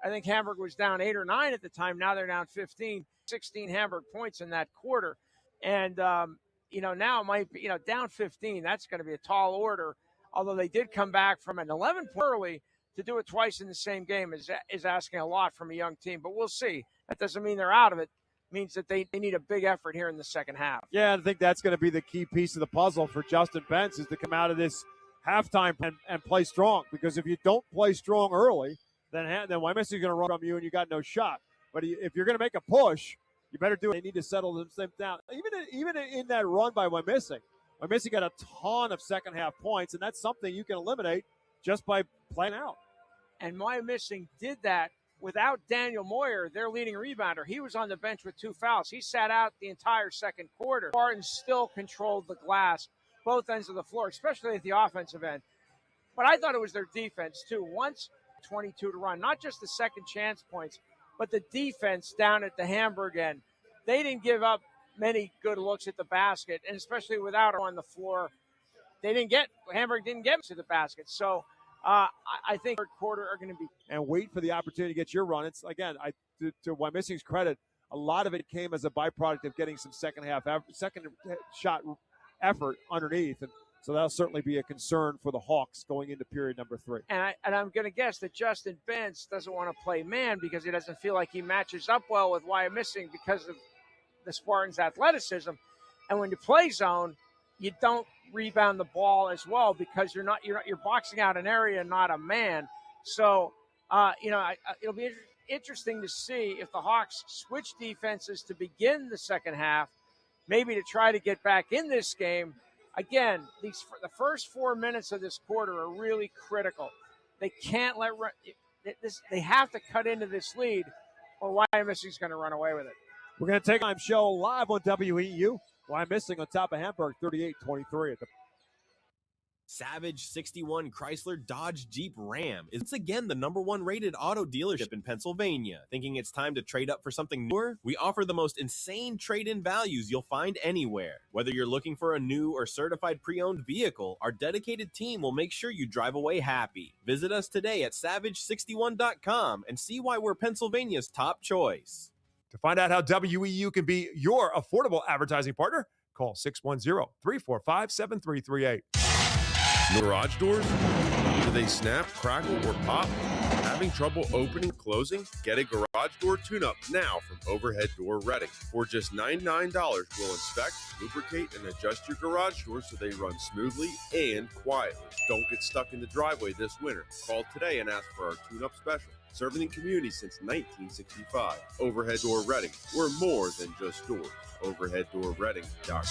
[SPEAKER 6] I think Hamburg was down 8 or 9 at the time. Now they're down 15, 16 Hamburg points in that quarter. And, now it might be, down 15. That's going to be a tall order. Although they did come back from an 11 early, to do it twice in the same game is asking a lot from a young team. But we'll see. That doesn't mean they're out of it. It means that they need a big effort here in the second half.
[SPEAKER 3] Yeah, I think that's going to be the key piece of the puzzle for Justin Benz is to come out of this halftime and play strong. Because if you don't play strong early, then Wyomissing's going to run from you and you got no shot. But if you're going to make a push, you better do it. They need to settle themselves down. Even in that run by Wyomissing got a ton of second half points, and that's something you can eliminate just by playing out.
[SPEAKER 6] And Wyomissing did that without Daniel Moyer, their leading rebounder. He was on the bench with 2 fouls. He sat out the entire second quarter. Spartans still controlled the glass, both ends of the floor, especially at the offensive end. But I thought it was their defense, too. Once 22 to run, not just the second chance points, but the defense down at the Hamburg end. They didn't give up many good looks at the basket, and especially without her on the floor, Hamburg didn't get to the basket. So I think third quarter are going to be.
[SPEAKER 3] And wait for the opportunity to get your run. It's, again, to Wymissing's credit, a lot of it came as a byproduct of getting some second shot effort underneath. And so that'll certainly be a concern for the Hawks going into period number 3.
[SPEAKER 6] And I'm going to guess that Justin Benz doesn't want to play man because he doesn't feel like he matches up well with Wyomissing because of the Spartans' athleticism. And when you play zone, you don't rebound the ball as well because you're boxing out an area, not a man. So, it'll be interesting to see if the Hawks switch defenses to begin the second half, maybe to try to get back in this game. Again, the first 4 minutes of this quarter are really critical. They can't they have to cut into this lead or Wyomissing's going to run away with it.
[SPEAKER 3] We're going to take time show live on WEEU. Wyomissing on top of Hamburg, 38-23 at the
[SPEAKER 4] Savage 61 Chrysler Dodge Jeep Ram is once again the #1 rated auto dealership in Pennsylvania. Thinking it's time to trade up for something newer? We offer the most insane trade-in values you'll find anywhere. Whether you're looking for a new or certified pre-owned vehicle, our dedicated team will make sure you drive away happy. Visit us today at savage61.com and see why we're Pennsylvania's top choice.
[SPEAKER 9] To find out how WEU can be your affordable advertising partner, call 610-345-7338.
[SPEAKER 1] Garage doors? Do they snap, crackle, or pop? Having trouble opening or closing? Get a garage door tune-up now from Overhead Door Reading. For just $99, we'll inspect, lubricate, and adjust your garage doors so they run smoothly and quietly. Don't get stuck in the driveway this winter. Call today and ask for our tune-up special. Serving the community since 1965. Overhead Door Reading. We're more than just doors. OverheadDoorReading.com.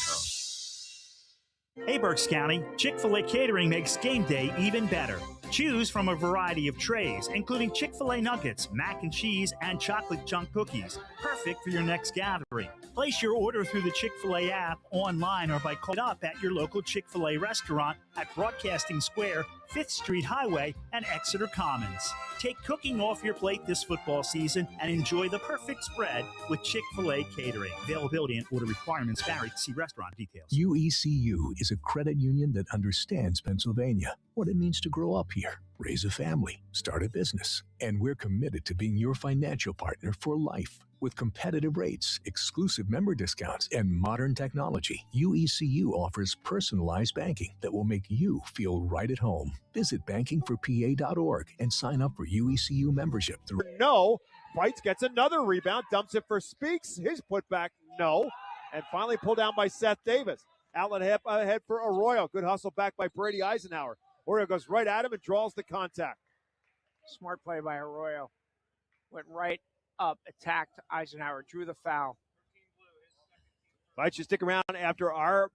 [SPEAKER 8] Hey, Berks County, Chick-fil-A Catering makes game day even better. Choose from a variety of trays, including Chick-fil-A nuggets, mac and cheese, and chocolate chunk cookies. Perfect for your next gathering. Place your order through the Chick-fil-A app, online, or by calling up at your local Chick-fil-A restaurant at Broadcasting Square, 5th Street Highway, and Exeter Commons. Take cooking off your plate this football season and enjoy the perfect spread with Chick-fil-A Catering. Availability and order requirements vary. See restaurant details.
[SPEAKER 10] UECU is a credit union that understands Pennsylvania, what it means to grow up here, raise a family, start a business. And we're committed to being your financial partner for life. With competitive rates, exclusive member discounts, and modern technology, UECU offers personalized banking that will make you feel right at home. Visit bankingforpa.org and sign up for UECU membership through.
[SPEAKER 3] No. Fights gets another rebound, dumps it for Speaks. His putback, no. And finally pulled down by Seth Davis. Outlet ahead for Arroyo. Good hustle back by Brady Eisenhower. Arroyo goes right at him and draws the contact.
[SPEAKER 6] Smart play by Arroyo. Went right up, attacked Eisenhower, drew the foul.
[SPEAKER 3] Invite you to stick around after our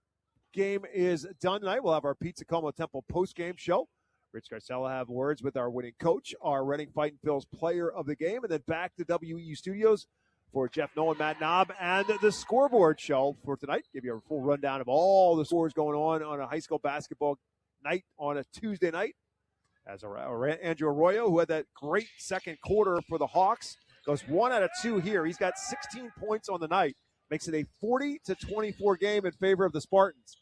[SPEAKER 3] game is done tonight. We'll have our Pizza Como Temple post-game show. Rich Garcella will have words with our winning coach, our Reading Fighting Phil's player of the game, and then back to WEU Studios for Jeff Nolan, Matt Knob, and the scoreboard show for tonight. Give you a full rundown of all the scores going on a high school basketball night on a Tuesday night. As Andrew Arroyo, who had that great second quarter for the Hawks, goes 1 out of 2 here. He's got 16 points on the night. Makes it a 40-24 game in favor of the Spartans.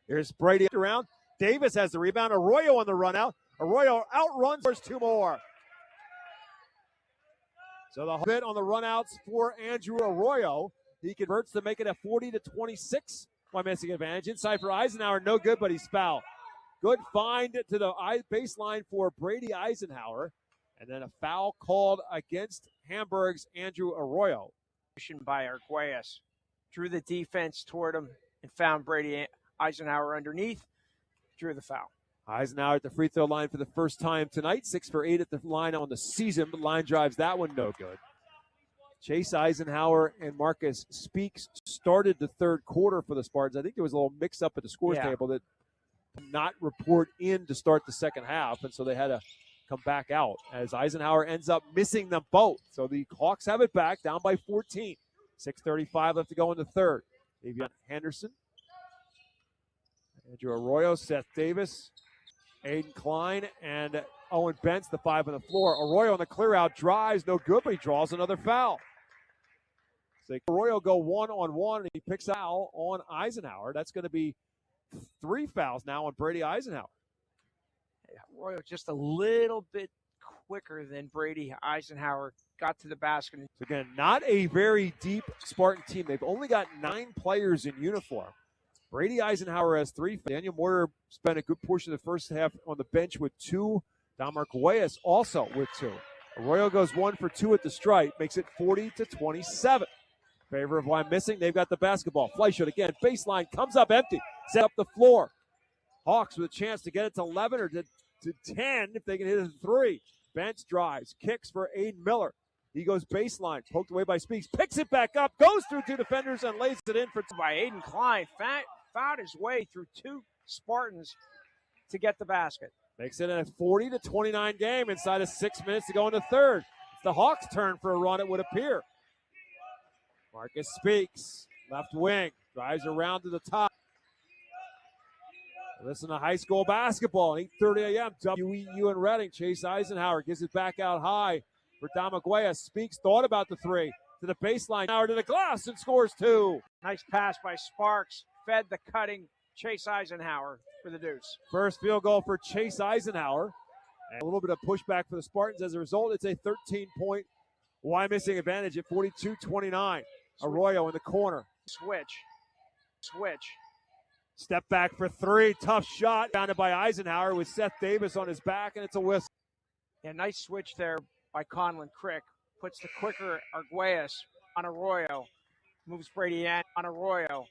[SPEAKER 3] Here's Brady around. Davis has the rebound. Arroyo on the run out. Arroyo outruns. There's 2 more. So the bit on the runouts for Andrew Arroyo. He converts to make it a 40-26 Wyomissing advantage. Inside for Eisenhower, no good, but he's fouled. Good find to the baseline for Brady Eisenhower. And then a foul called against Hamburg's Andrew Arroyo.
[SPEAKER 6] By Arguelles. Drew the defense toward him and found Brady Eisenhower underneath. Drew the foul.
[SPEAKER 3] Eisenhower at the free throw line for the first time tonight. 6 for 8 at the line on the season, but line drives that one no good. Chase Eisenhower and Marcus Speaks started the third quarter for the Spartans. I think there was a little mix-up at the scores table that did not report in to start the second half, and so they had to come back out as Eisenhower ends up missing them both. So the Hawks have it back, down by 14. 6:35 left to go in the third. Davion Henderson, Andrew Arroyo, Seth Davis, Aiden Klein, and Owen Bentz, the 5 on the floor. Arroyo on the clear-out drives, no good, but he draws another foul. So Arroyo go one-on-one, and he picks a foul on Eisenhower. That's going to be 3 fouls now on Brady Eisenhower.
[SPEAKER 6] Arroyo just a little bit quicker than Brady Eisenhower got to the basket.
[SPEAKER 3] So again, not a very deep Spartan team. They've only got 9 players in uniform. Brady Eisenhower has 3. Daniel Moyer spent a good portion of the first half on the bench with 2. Dom Arguelles also with 2. Arroyo goes 1 for 2 at the stripe, makes it 40-27. Favor of Wyomissing. They've got the basketball. Fleischert again. Baseline comes up empty. Set up the floor. Hawks with a chance to get it to 11 or to 10 if they can hit it to 3. Bentz drives. Kicks for Aiden Miller. He goes baseline. Poked away by Speaks. Picks it back up. Goes through 2 defenders and lays it in for 2.
[SPEAKER 6] By Aiden Klein. Found his way through 2 Spartans to get the basket.
[SPEAKER 3] Makes it a 40-29 game inside of 6 minutes to go in the third. It's the Hawks' turn for a run, it would appear. Marcus Speaks, left wing, drives around to the top. Listen to high school basketball, 8:30 a.m. WEEU in Reading. Chase Eisenhower gives it back out high for Dom Arguelles. Speaks thought about the 3 to the baseline, now to the glass and scores 2.
[SPEAKER 6] Nice pass by Sparks, fed the cutting Chase Eisenhower for the deuce.
[SPEAKER 3] First field goal for Chase Eisenhower. And a little bit of pushback for the Spartans. As a result, it's a 13-point Wyomissing advantage at 42-29. Arroyo in the corner.
[SPEAKER 6] Switch.
[SPEAKER 3] Step back for 3. Tough shot. Founded by Eisenhower with Seth Davis on his back, and it's a whistle.
[SPEAKER 6] Yeah, nice switch there by Conlon Crick. Puts the quicker Arguelles on Arroyo. Moves Brady in on Arroyo.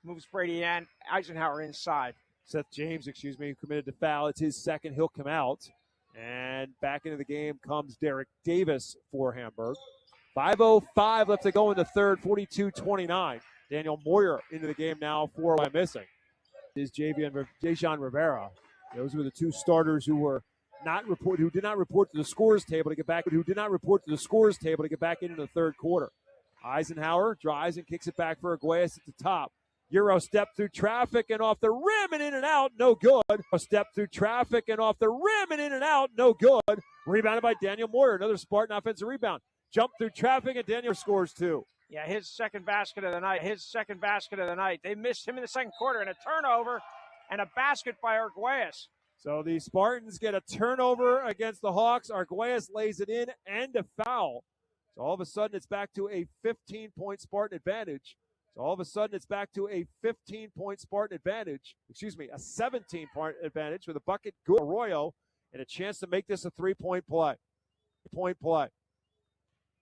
[SPEAKER 6] Moves Brady in. Eisenhower inside.
[SPEAKER 3] Seth James, who committed the foul. It's his second. He'll come out. And back into the game comes Derek Davis for Hamburg. 5:05 left to go in the third, 42-29. Daniel Moyer into the game now for Wyomissing. Is Jason Rivera. Those were the 2 starters who did not report to the scores table to get back into the third quarter. Eisenhower drives and kicks it back for Arguelles at the top. Euro step through traffic and off the rim and in and out, no good. A step through traffic and off the rim and in and out, no good. Rebounded by Daniel Moyer, another Spartan offensive rebound. Jump through traffic and Daniel scores 2.
[SPEAKER 6] Yeah, his second basket of the night. They missed him in the second quarter, and a turnover and a basket by Arguelles.
[SPEAKER 3] So the Spartans get a turnover against the Hawks. Arguelles lays it in and a foul. So all of a sudden it's back to a 15-point Spartan advantage. A 17-point advantage with a bucket, good Arroyo, and a chance to make this a 3-point play.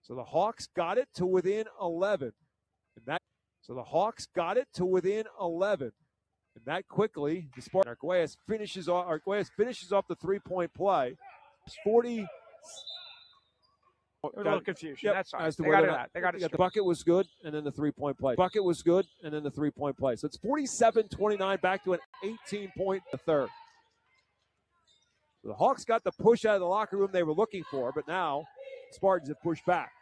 [SPEAKER 3] So the Hawks got it to within 11. And that quickly, the Spartan Arguelles finishes off the 3-point play. It's 40.
[SPEAKER 6] A little confusion.
[SPEAKER 3] Yep,
[SPEAKER 6] That's all right.
[SPEAKER 3] as to
[SPEAKER 6] They
[SPEAKER 3] whether
[SPEAKER 6] got it.
[SPEAKER 3] the bucket was good, and then the 3-point play. So it's 47-29, back to an 18-point the third. So the Hawks got the push out of the locker room they were looking for, but now Spartans have pushed back.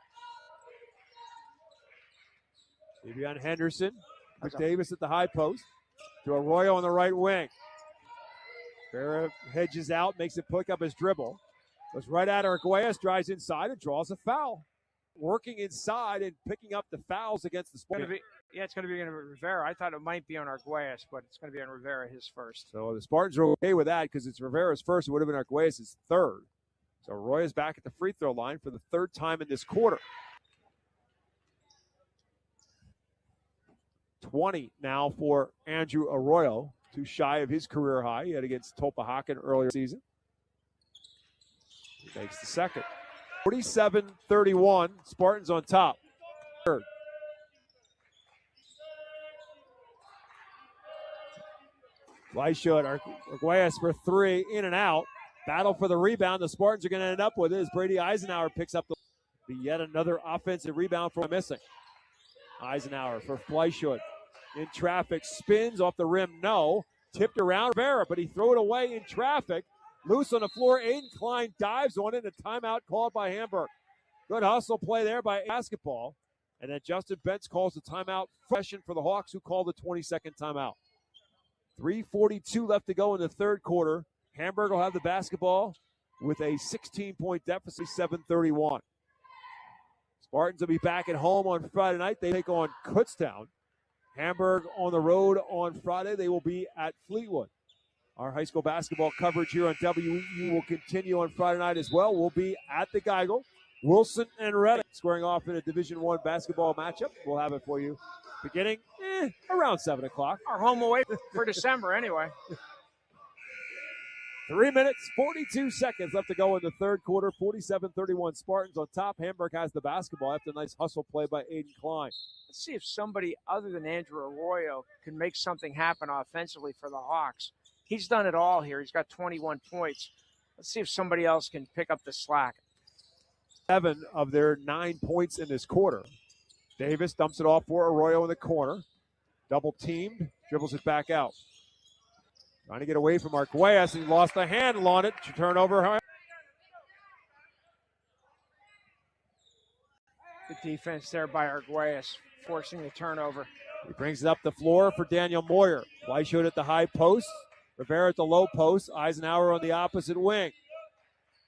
[SPEAKER 3] Davion Henderson with Davis at the high post to Arroyo on the right wing. Vera hedges out, makes it pick up his dribble. Goes right at Arguelles, drives inside and draws a foul. Working inside and picking up the fouls against the Spartans.
[SPEAKER 6] It's going to be on Rivera. I thought it might be on Arguelles, but it's going to be on Rivera, his first.
[SPEAKER 3] So the Spartans are okay with that because it's Rivera's first. It would have been Arguelles' third. So Roy is back at the free throw line for the third time in this quarter. 20 now for Andrew Arroyo, too shy of his career high. He had against Topahakan earlier season. He makes the second. 47-31, Spartans on top. Third. Fleischut, Arguelles for three, in and out. Battle for the rebound. The Spartans are going to end up with it as Brady Eisenhower picks up the yet another offensive rebound for missing. Eisenhower for Fleischut. In traffic, spins off the rim, no. Tipped around Rivera, but he threw it away in traffic. Loose on the floor, Aiden Klein dives on it, and a timeout called by Hamburg. Good hustle play there by basketball. And then Justin Bentz calls the timeout session for the Hawks, who called the 22nd timeout. 3:42 left to go in the third quarter. Hamburg will have the basketball with a 16-point deficit, 7:31. Spartans will be back at home on Friday night. They take on Kutztown. Hamburg on the road on Friday. They will be at Fleetwood. Our high school basketball coverage here on WEEU will continue on Friday night as well. We'll be at the Geigel. Wilson and Redding squaring off in a Division I basketball matchup. We'll have it for you beginning around 7 o'clock.
[SPEAKER 6] Our home away for December anyway.
[SPEAKER 3] 3 minutes, 42 seconds left to go in the third quarter. 47-31 Spartans on top. Hamburg has the basketball after a nice hustle play by Aiden Klein.
[SPEAKER 6] Let's see if somebody other than Andrew Arroyo can make something happen offensively for the Hawks. He's done it all here. He's got 21 points. Let's see if somebody else can pick up the slack.
[SPEAKER 3] 7 of their 9 points in this quarter. Davis dumps it off for Arroyo in the corner. Double teamed, dribbles it back out. Trying to get away from Arguelles, and he lost the handle on it. Turnover.
[SPEAKER 6] Good defense there by Arguelles, forcing the turnover.
[SPEAKER 3] He brings it up the floor for Daniel Moyer. Fleischut at the high post. Rivera at the low post. Eisenhower on the opposite wing.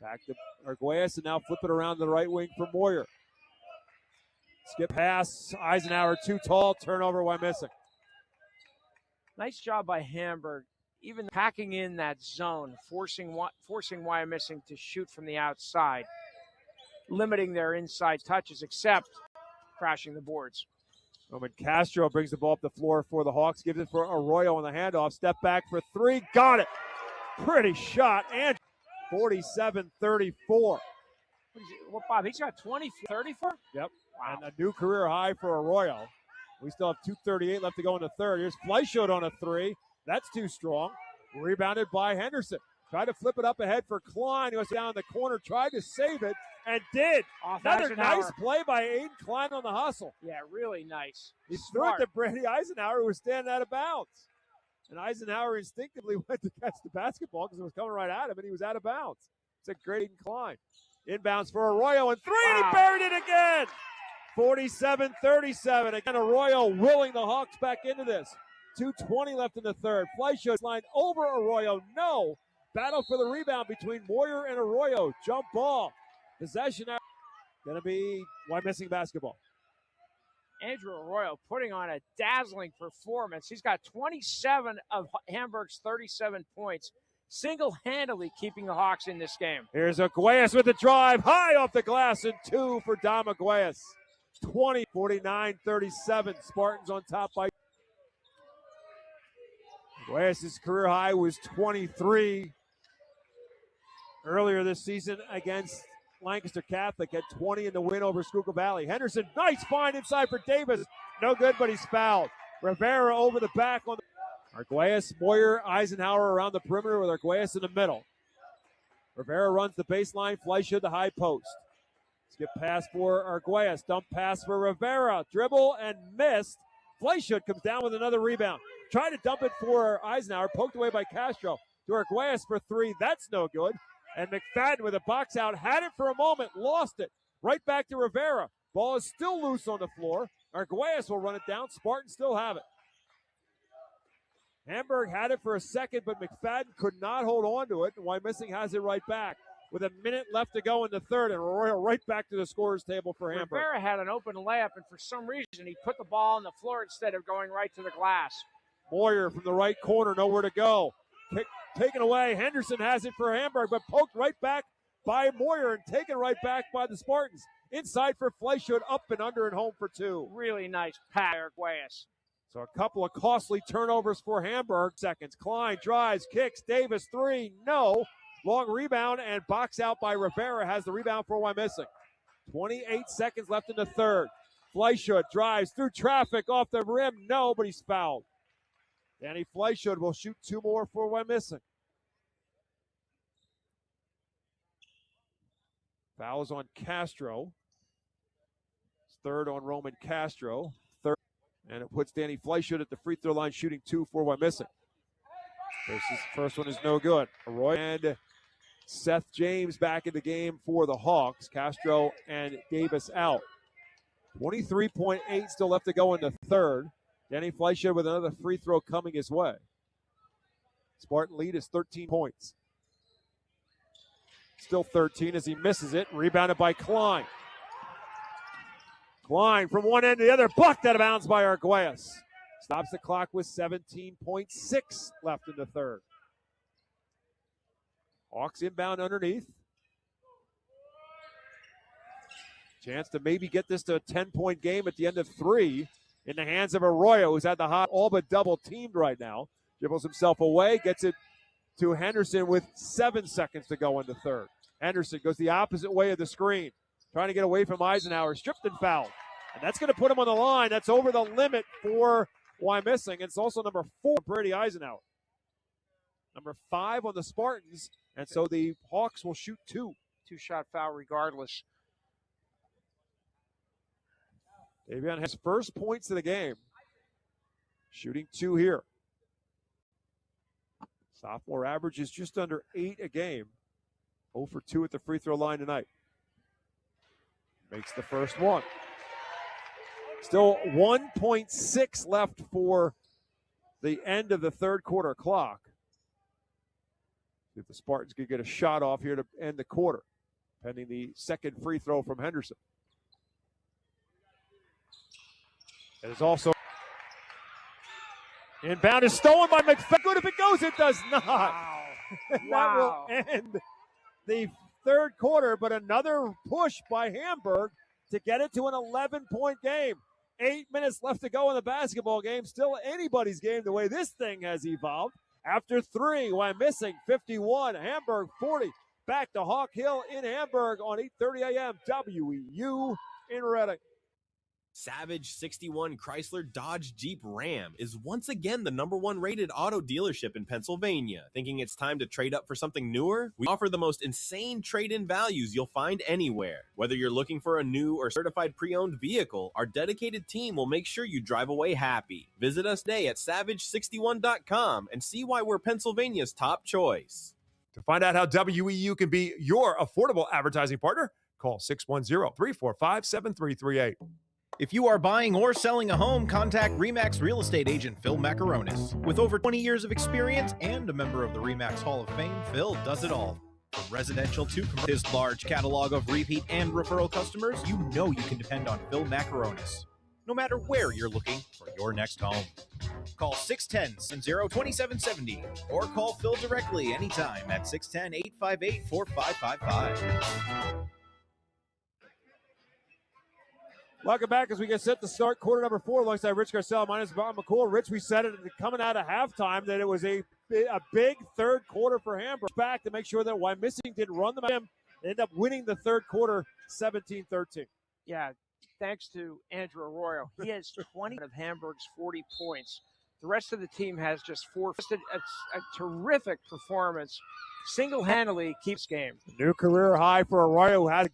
[SPEAKER 3] Back to Arguelles, and now flip it around to the right wing for Moyer. Skip pass. Eisenhower too tall. Turnover Wyomissing.
[SPEAKER 6] Nice job by Hamburg. Even packing in that zone, forcing Wyomissing to shoot from the outside, limiting their inside touches, except crashing the boards.
[SPEAKER 3] Roman Castro brings the ball up the floor for the Hawks, gives it for Arroyo on the handoff. Step back for three, got it. Pretty shot, and 47-34.
[SPEAKER 6] What, Bob, he's got 34?
[SPEAKER 3] Yep,
[SPEAKER 6] wow.
[SPEAKER 3] And a new career high for Arroyo. We still have 2:38 left to go in the third. Here's Fleischut on a three. That's too strong. Rebounded by Henderson. Tried to flip it up ahead for Klein. He was down in the corner, tried to save it, and did. Another nice play by Aiden Klein on the hustle.
[SPEAKER 6] Yeah, really nice.
[SPEAKER 3] He threw it to Brady Eisenhower, who was standing out of bounds. And Eisenhower instinctively went to catch the basketball because it was coming right at him, and he was out of bounds. It's a great Aiden Klein. Inbounds for Arroyo, and three, and he buried it again. 47-37. Again, Arroyo willing the Hawks back into this. 2:20 left in the third. Fleischut line over Arroyo. No. Battle for the rebound between Moyer and Arroyo. Jump ball. Possession going to be Wyomissing basketball.
[SPEAKER 6] Andrew Arroyo putting on a dazzling performance. He's got 27 of Hamburg's 37 points, single-handedly keeping the Hawks in this game.
[SPEAKER 3] Here's Arguelles with the drive. High off the glass, and two for Dom Arguelles. 49-37. Spartans on top by Arguelles' career high was 23 earlier this season against Lancaster Catholic. Had 20 in the win over Schuylkill Valley. Henderson, nice find inside for Davis. No good, but he's fouled. Rivera over the back on the Arguelles, Moyer, Eisenhower around the perimeter with Arguelles in the middle. Rivera runs the baseline. Fleischut the high post. Skip pass for Arguelles. Dump pass for Rivera. Dribble and missed. Fleischut comes down with another rebound. Tried to dump it for Eisenhower. Poked away by Castro. To Arguelles for three. That's no good. And McFadden with a box out. Had it for a moment. Lost it. Right back to Rivera. Ball is still loose on the floor. Arguelles will run it down. Spartans still have it. Hamburg had it for a second, but McFadden could not hold on to it. And Wyomissing has it right back. With a minute left to go in the third, and Arroyo right back to the scorer's table for Hamburg.
[SPEAKER 6] Rivera had an open layup, and for some reason he put the ball on the floor instead of going right to the glass.
[SPEAKER 3] Moyer from the right corner, nowhere to go. Taken away. Henderson has it for Hamburg, but poked right back by Moyer and taken right back by the Spartans. Inside for Fleischhood, up and under and home for two.
[SPEAKER 6] Really nice pass, Arguelles.
[SPEAKER 3] So a couple of costly turnovers for Hamburg. Seconds. Klein drives, kicks. Davis, three. No. Long rebound and box out by Rivera has the rebound for Wyomissing. 28 seconds left in the third. Fleischhood drives through traffic off the rim. No, but he's fouled. Danny Fleischhood will shoot two more for Wyomissing. Fouls on Castro. Third on Roman Castro. Third, and it puts Danny Fleischhood at the free throw line shooting two for Wyomissing. First one is no good. Arroyo and Seth James back in the game for the Hawks. Castro and Davis out. 23.8 still left to go in the third. Danny Fleischhood with another free throw coming his way. Spartan lead is 13 points. Still 13 as he misses it. Rebounded by Klein. Klein from one end to the other. Bucked out of bounds by Arguelles. Stops the clock with 17.6 left in the third. Hawks inbound underneath. Chance to maybe get this to a 10-point game at the end of three in the hands of Arroyo, who's had the hot all but double teamed right now. Dribbles himself away, gets it to Henderson with 7 seconds to go in the third. Henderson goes the opposite way of the screen, trying to get away from Eisenhower, stripped and fouled. And that's going to put him on the line. That's over the limit for Wyomissing. It's also number 4, Brady Eisenhower. Number 5 on the Spartans, and so the Hawks will shoot two.
[SPEAKER 6] Two-shot foul regardless.
[SPEAKER 3] Davion has first points of the game. Shooting two here. Sophomore averages just under 8 a game. 0 for 2 at the free throw line tonight. Makes the first one. Still 1.6 left for the end of the third quarter clock. If the Spartans could get a shot off here to end the quarter, pending the second free throw from Henderson. It is also inbound is stolen by McFadden. Good if it goes, it does not.
[SPEAKER 6] Wow.
[SPEAKER 3] That will end the third quarter, but another push by Hamburg to get it to an 11-point game. 8 minutes left to go in the basketball game. Still anybody's game the way this thing has evolved. After 3, Wyomissing 51, Hamburg 40. Back to Hawk Hill in Hamburg on 8:30 a.m. WEEU in Reading.
[SPEAKER 4] Savage 61 Chrysler Dodge Jeep Ram is once again the #1 rated auto dealership in Pennsylvania. Thinking it's time to trade up for something newer? We offer the most insane trade-in values you'll find anywhere. Whether you're looking for a new or certified pre-owned vehicle, our dedicated team will make sure you drive away happy. Visit us today at savage61.com and see why we're Pennsylvania's top choice.
[SPEAKER 9] To find out how WEU can be your affordable advertising partner, call 610-345-7338.
[SPEAKER 13] If you are buying or selling a home, contact RE/MAX real estate agent Phil Macaronis. With over 20 years of experience and a member of the RE/MAX Hall of Fame, Phil does it all. From residential to commercial, his large catalog of repeat and referral customers, you know you can depend on Phil Macaronis, no matter where you're looking for your next home. Call 610-70-2770 or call Phil directly anytime at 610-858-4555.
[SPEAKER 3] Welcome back as we get set to start quarter number 4 alongside Rich Garcelle. My name is Bob McCool. Rich, we said it coming out of halftime that it was a big third quarter for Hamburg. Back to make sure that Wyomissing didn't run them. They ended up winning the third quarter 17-13.
[SPEAKER 6] Yeah, thanks to Andrew Arroyo. He has 20 of Hamburg's 40 points. The rest of the team has just 4. It's a terrific performance. Single-handedly keeps game.
[SPEAKER 3] New career high for Arroyo, who has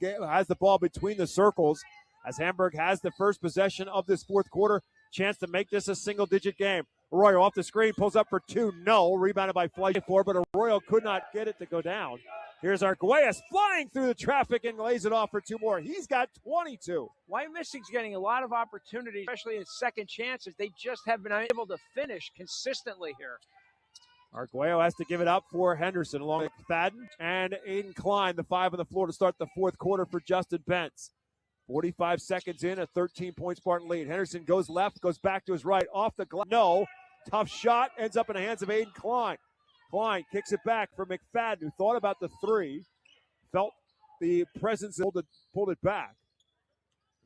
[SPEAKER 3] the ball between the circles. As Hamburg has the first possession of this fourth quarter, chance to make this a single-digit game. Arroyo off the screen, pulls up for 2, no. Rebounded by Fleischhood, but Arroyo could not get it to go down. Here's Arguelles flying through the traffic and lays it off for 2 more. He's got 22.
[SPEAKER 6] Wyomissing's getting a lot of opportunities, especially in second chances. They just have been unable to finish consistently here.
[SPEAKER 3] Arguello has to give it up for Henderson along with McFadden and Aiden Klein, the 5 on the floor to start the fourth quarter for Justin Bentz. 45 seconds in, a 13-point Spartan lead. Henderson goes left, goes back to his right, off the glass. No, tough shot, ends up in the hands of Aiden Klein. Klein kicks it back for McFadden, who thought about the 3, felt the presence pulled it back.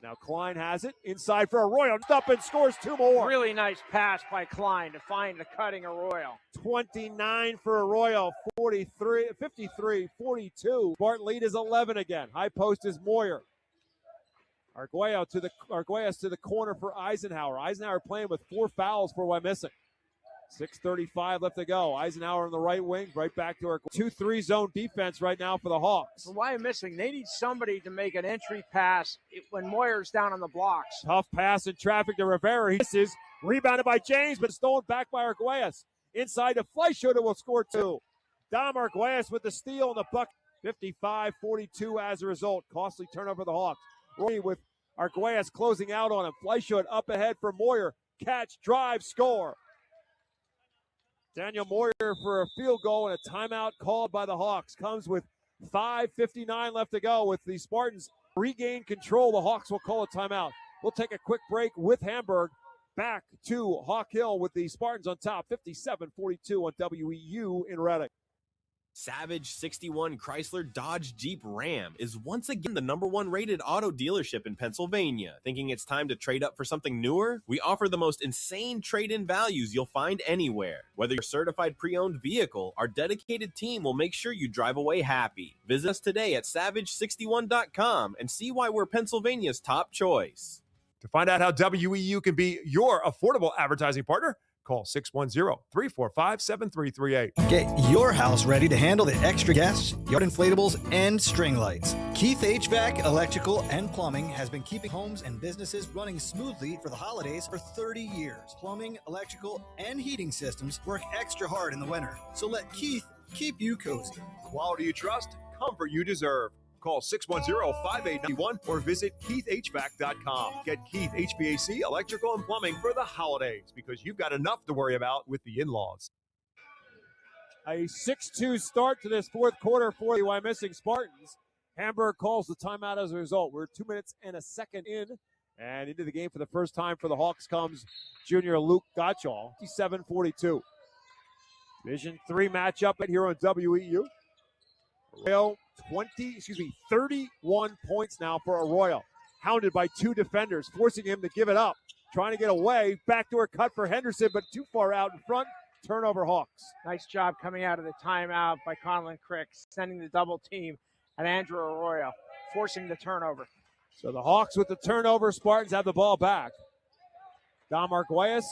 [SPEAKER 3] Now Klein has it inside for Arroyo. Up and scores two more.
[SPEAKER 6] Really nice pass by Klein to find the cutting Arroyo.
[SPEAKER 3] 29 for Arroyo, 53-42. Spartan lead is 11 again. High post is Moyer. Arguelles to the corner for Eisenhower. Eisenhower playing with 4 fouls for Wyomissing. 6:35 left to go. Eisenhower on the right wing, right back to our 2-3 zone defense right now for the Hawks.
[SPEAKER 6] For Wyomissing, they need somebody to make an entry pass when Moyer's down on the blocks.
[SPEAKER 3] Tough pass in traffic to Rivera. He misses. Rebounded by James, but stolen back by Arguelles. Inside to Fleischer, will score 2. Dom Arguelles with the steal and the bucket. 55-42 as a result. Costly turnover for the Hawks. Roy with Arguelles closing out on him. Fleischer up ahead for Moyer. Catch, drive, score. Daniel Moyer for a field goal and a timeout called by the Hawks. Comes with 5:59 left to go. With the Spartans regain control, the Hawks will call a timeout. We'll take a quick break with Hamburg. Back to Hawk Hill with the Spartans on top, 57-42 on WEEU in Reading.
[SPEAKER 4] Savage 61 Chrysler Dodge Jeep Ram is once again the #1 rated auto dealership in Pennsylvania. Thinking it's time to trade up for something newer? We offer the most insane trade-in values you'll find anywhere. Whether you're a certified pre-owned vehicle, our dedicated team will make sure you drive away happy. Visit us today at savage61.com and see why we're Pennsylvania's top choice.
[SPEAKER 9] To find out how WEU can be your affordable advertising partner, call 610-345-7338.
[SPEAKER 11] Get your house ready to handle the extra guests, yard inflatables, and string lights. Keith HVAC, Electrical, and Plumbing has been keeping homes and businesses running smoothly for the holidays for 30 years. Plumbing, electrical, and heating systems work extra hard in the winter. So let Keith keep you cozy.
[SPEAKER 9] Quality you trust, comfort you deserve. Call 610-5891 or visit keithhvac.com. Get Keith HVAC, Electrical, and Plumbing for the holidays because you've got enough to worry about with the in-laws.
[SPEAKER 3] A 6-2 start to this fourth quarter for the Wyomissing Spartans. Hamburg calls the timeout as a result. We're 2 minutes and a second in. And into the game for the first time for the Hawks comes junior Luke Gottschall, 57-42. Division 3 matchup here on WEU. Arroyo 31 points now for Arroyo. Hounded by 2 defenders, forcing him to give it up. Trying to get away. Backdoor cut for Henderson, but too far out in front. Turnover Hawks.
[SPEAKER 6] Nice job coming out of the timeout by Conlon Crick, sending the double team at Andrew Arroyo, forcing the turnover.
[SPEAKER 3] So the Hawks with the turnover. Spartans have the ball back. Dom Arguelles,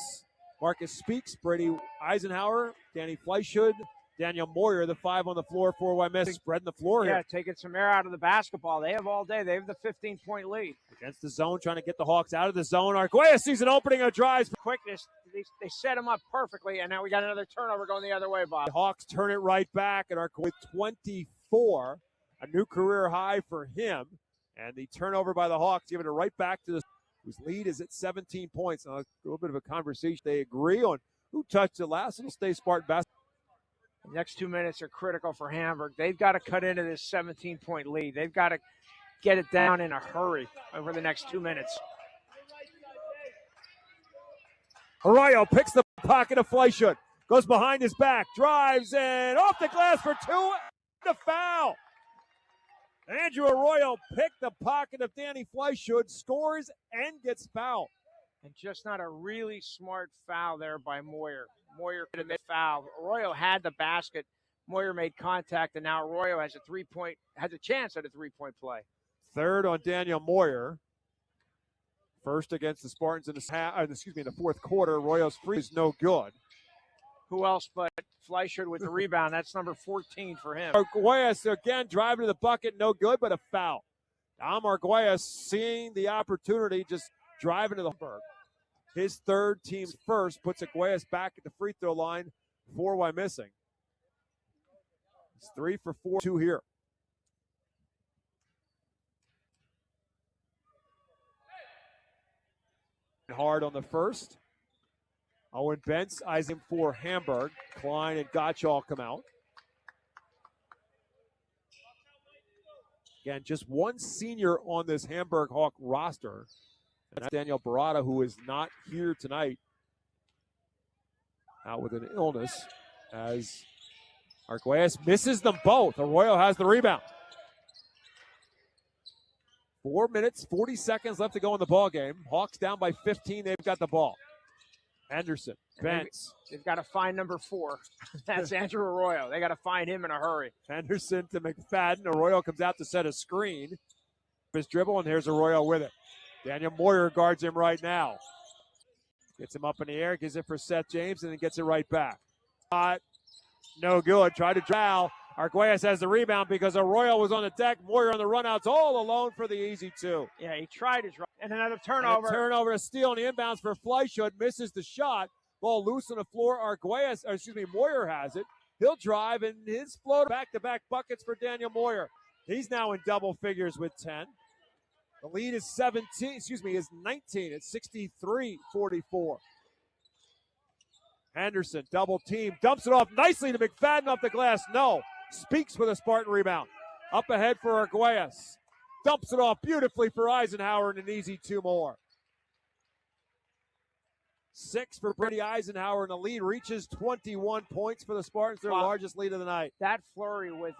[SPEAKER 3] Marcus Speaks, Brady Eisenhower, Danny Fleischhood, Daniel Moyer, the 5 on the floor for Wyomissing, spreading the floor here.
[SPEAKER 6] Yeah, taking some air out of the basketball. They have all day. They have the 15-point lead.
[SPEAKER 3] Against the zone, trying to get the Hawks out of the zone. Arguelles sees an opening and drives.
[SPEAKER 6] Quickness, they set him up perfectly, and now we got another turnover going the other way, Bob.
[SPEAKER 3] The Hawks turn it right back, and Arguelles with 24, a new career high for him. And the turnover by the Hawks, giving it right back to the whose lead is at 17 points. Now, a little bit of a conversation. They agree on who touched it last. It'll stay Spartan basketball.
[SPEAKER 6] The next 2 minutes are critical for Hamburg. They've got to cut into this 17-point lead. They've got to get it down in a hurry over the next 2 minutes.
[SPEAKER 3] Arroyo picks the pocket of Fleischhood. Goes behind his back. Drives and off the glass for 2. The foul. Andrew Arroyo picked the pocket of Danny Fleischhood. Scores and gets fouled.
[SPEAKER 6] And just not a really smart foul there by Moyer. Moyer could have made foul. Arroyo had the basket. Moyer made contact, and now Arroyo has a chance at a three-point play.
[SPEAKER 3] Third on Daniel Moyer. First against the Spartans in the fourth quarter. Arroyo's free is no good.
[SPEAKER 6] Who else but Fleischer with the rebound? That's number 14 for him.
[SPEAKER 3] Arguelles again driving to the bucket, no good, but a foul. Dom Arguelles seeing the opportunity, just driving to the Hamburg. His third, team first, puts Arguelles back at the free throw line for Wyomissing. He's 3 for 4, 2 here. Hard on the first. Owen Bentz eyes him for Hamburg. Klein and Gottschall come out. Again, just one senior on this Hamburg Hawk roster. That's Daniel Barada, who is not here tonight, out with an illness, as Arguelles misses them both. Arroyo has the rebound. 4 minutes, 40 seconds left to go in the ball game. Hawks down by 15. They've got the ball. Henderson, Bentz.
[SPEAKER 6] They've got to find number 4. That's Andrew Arroyo. They got to find him in a hurry.
[SPEAKER 3] Henderson to McFadden. Arroyo comes out to set a screen. His dribble, and here's Arroyo with it. Daniel Moyer guards him right now. Gets him up in the air, gives it for Seth James, and then gets it right back. No good. Tried to foul. Arguelles has the rebound because Arroyo was on the deck. Moyer on the runouts all alone for the easy 2.
[SPEAKER 6] Yeah, he tried his run. And another turnover.
[SPEAKER 3] And a turnover to steal, and the inbounds for Fleischhood. Misses the shot. Ball loose on the floor. Moyer has it. He'll drive, and his float back-to-back buckets for Daniel Moyer. He's now in double figures with 10. The lead is 19. It's 63-44. Henderson, double team, dumps it off nicely to McFadden off the glass. No. Speaks with a Spartan rebound. Up ahead for Arguelles. Dumps it off beautifully for Eisenhower and an easy 2 more. 6 for Brady Eisenhower, and the lead reaches 21 points for the Spartans, their largest lead of the night.
[SPEAKER 6] That flurry with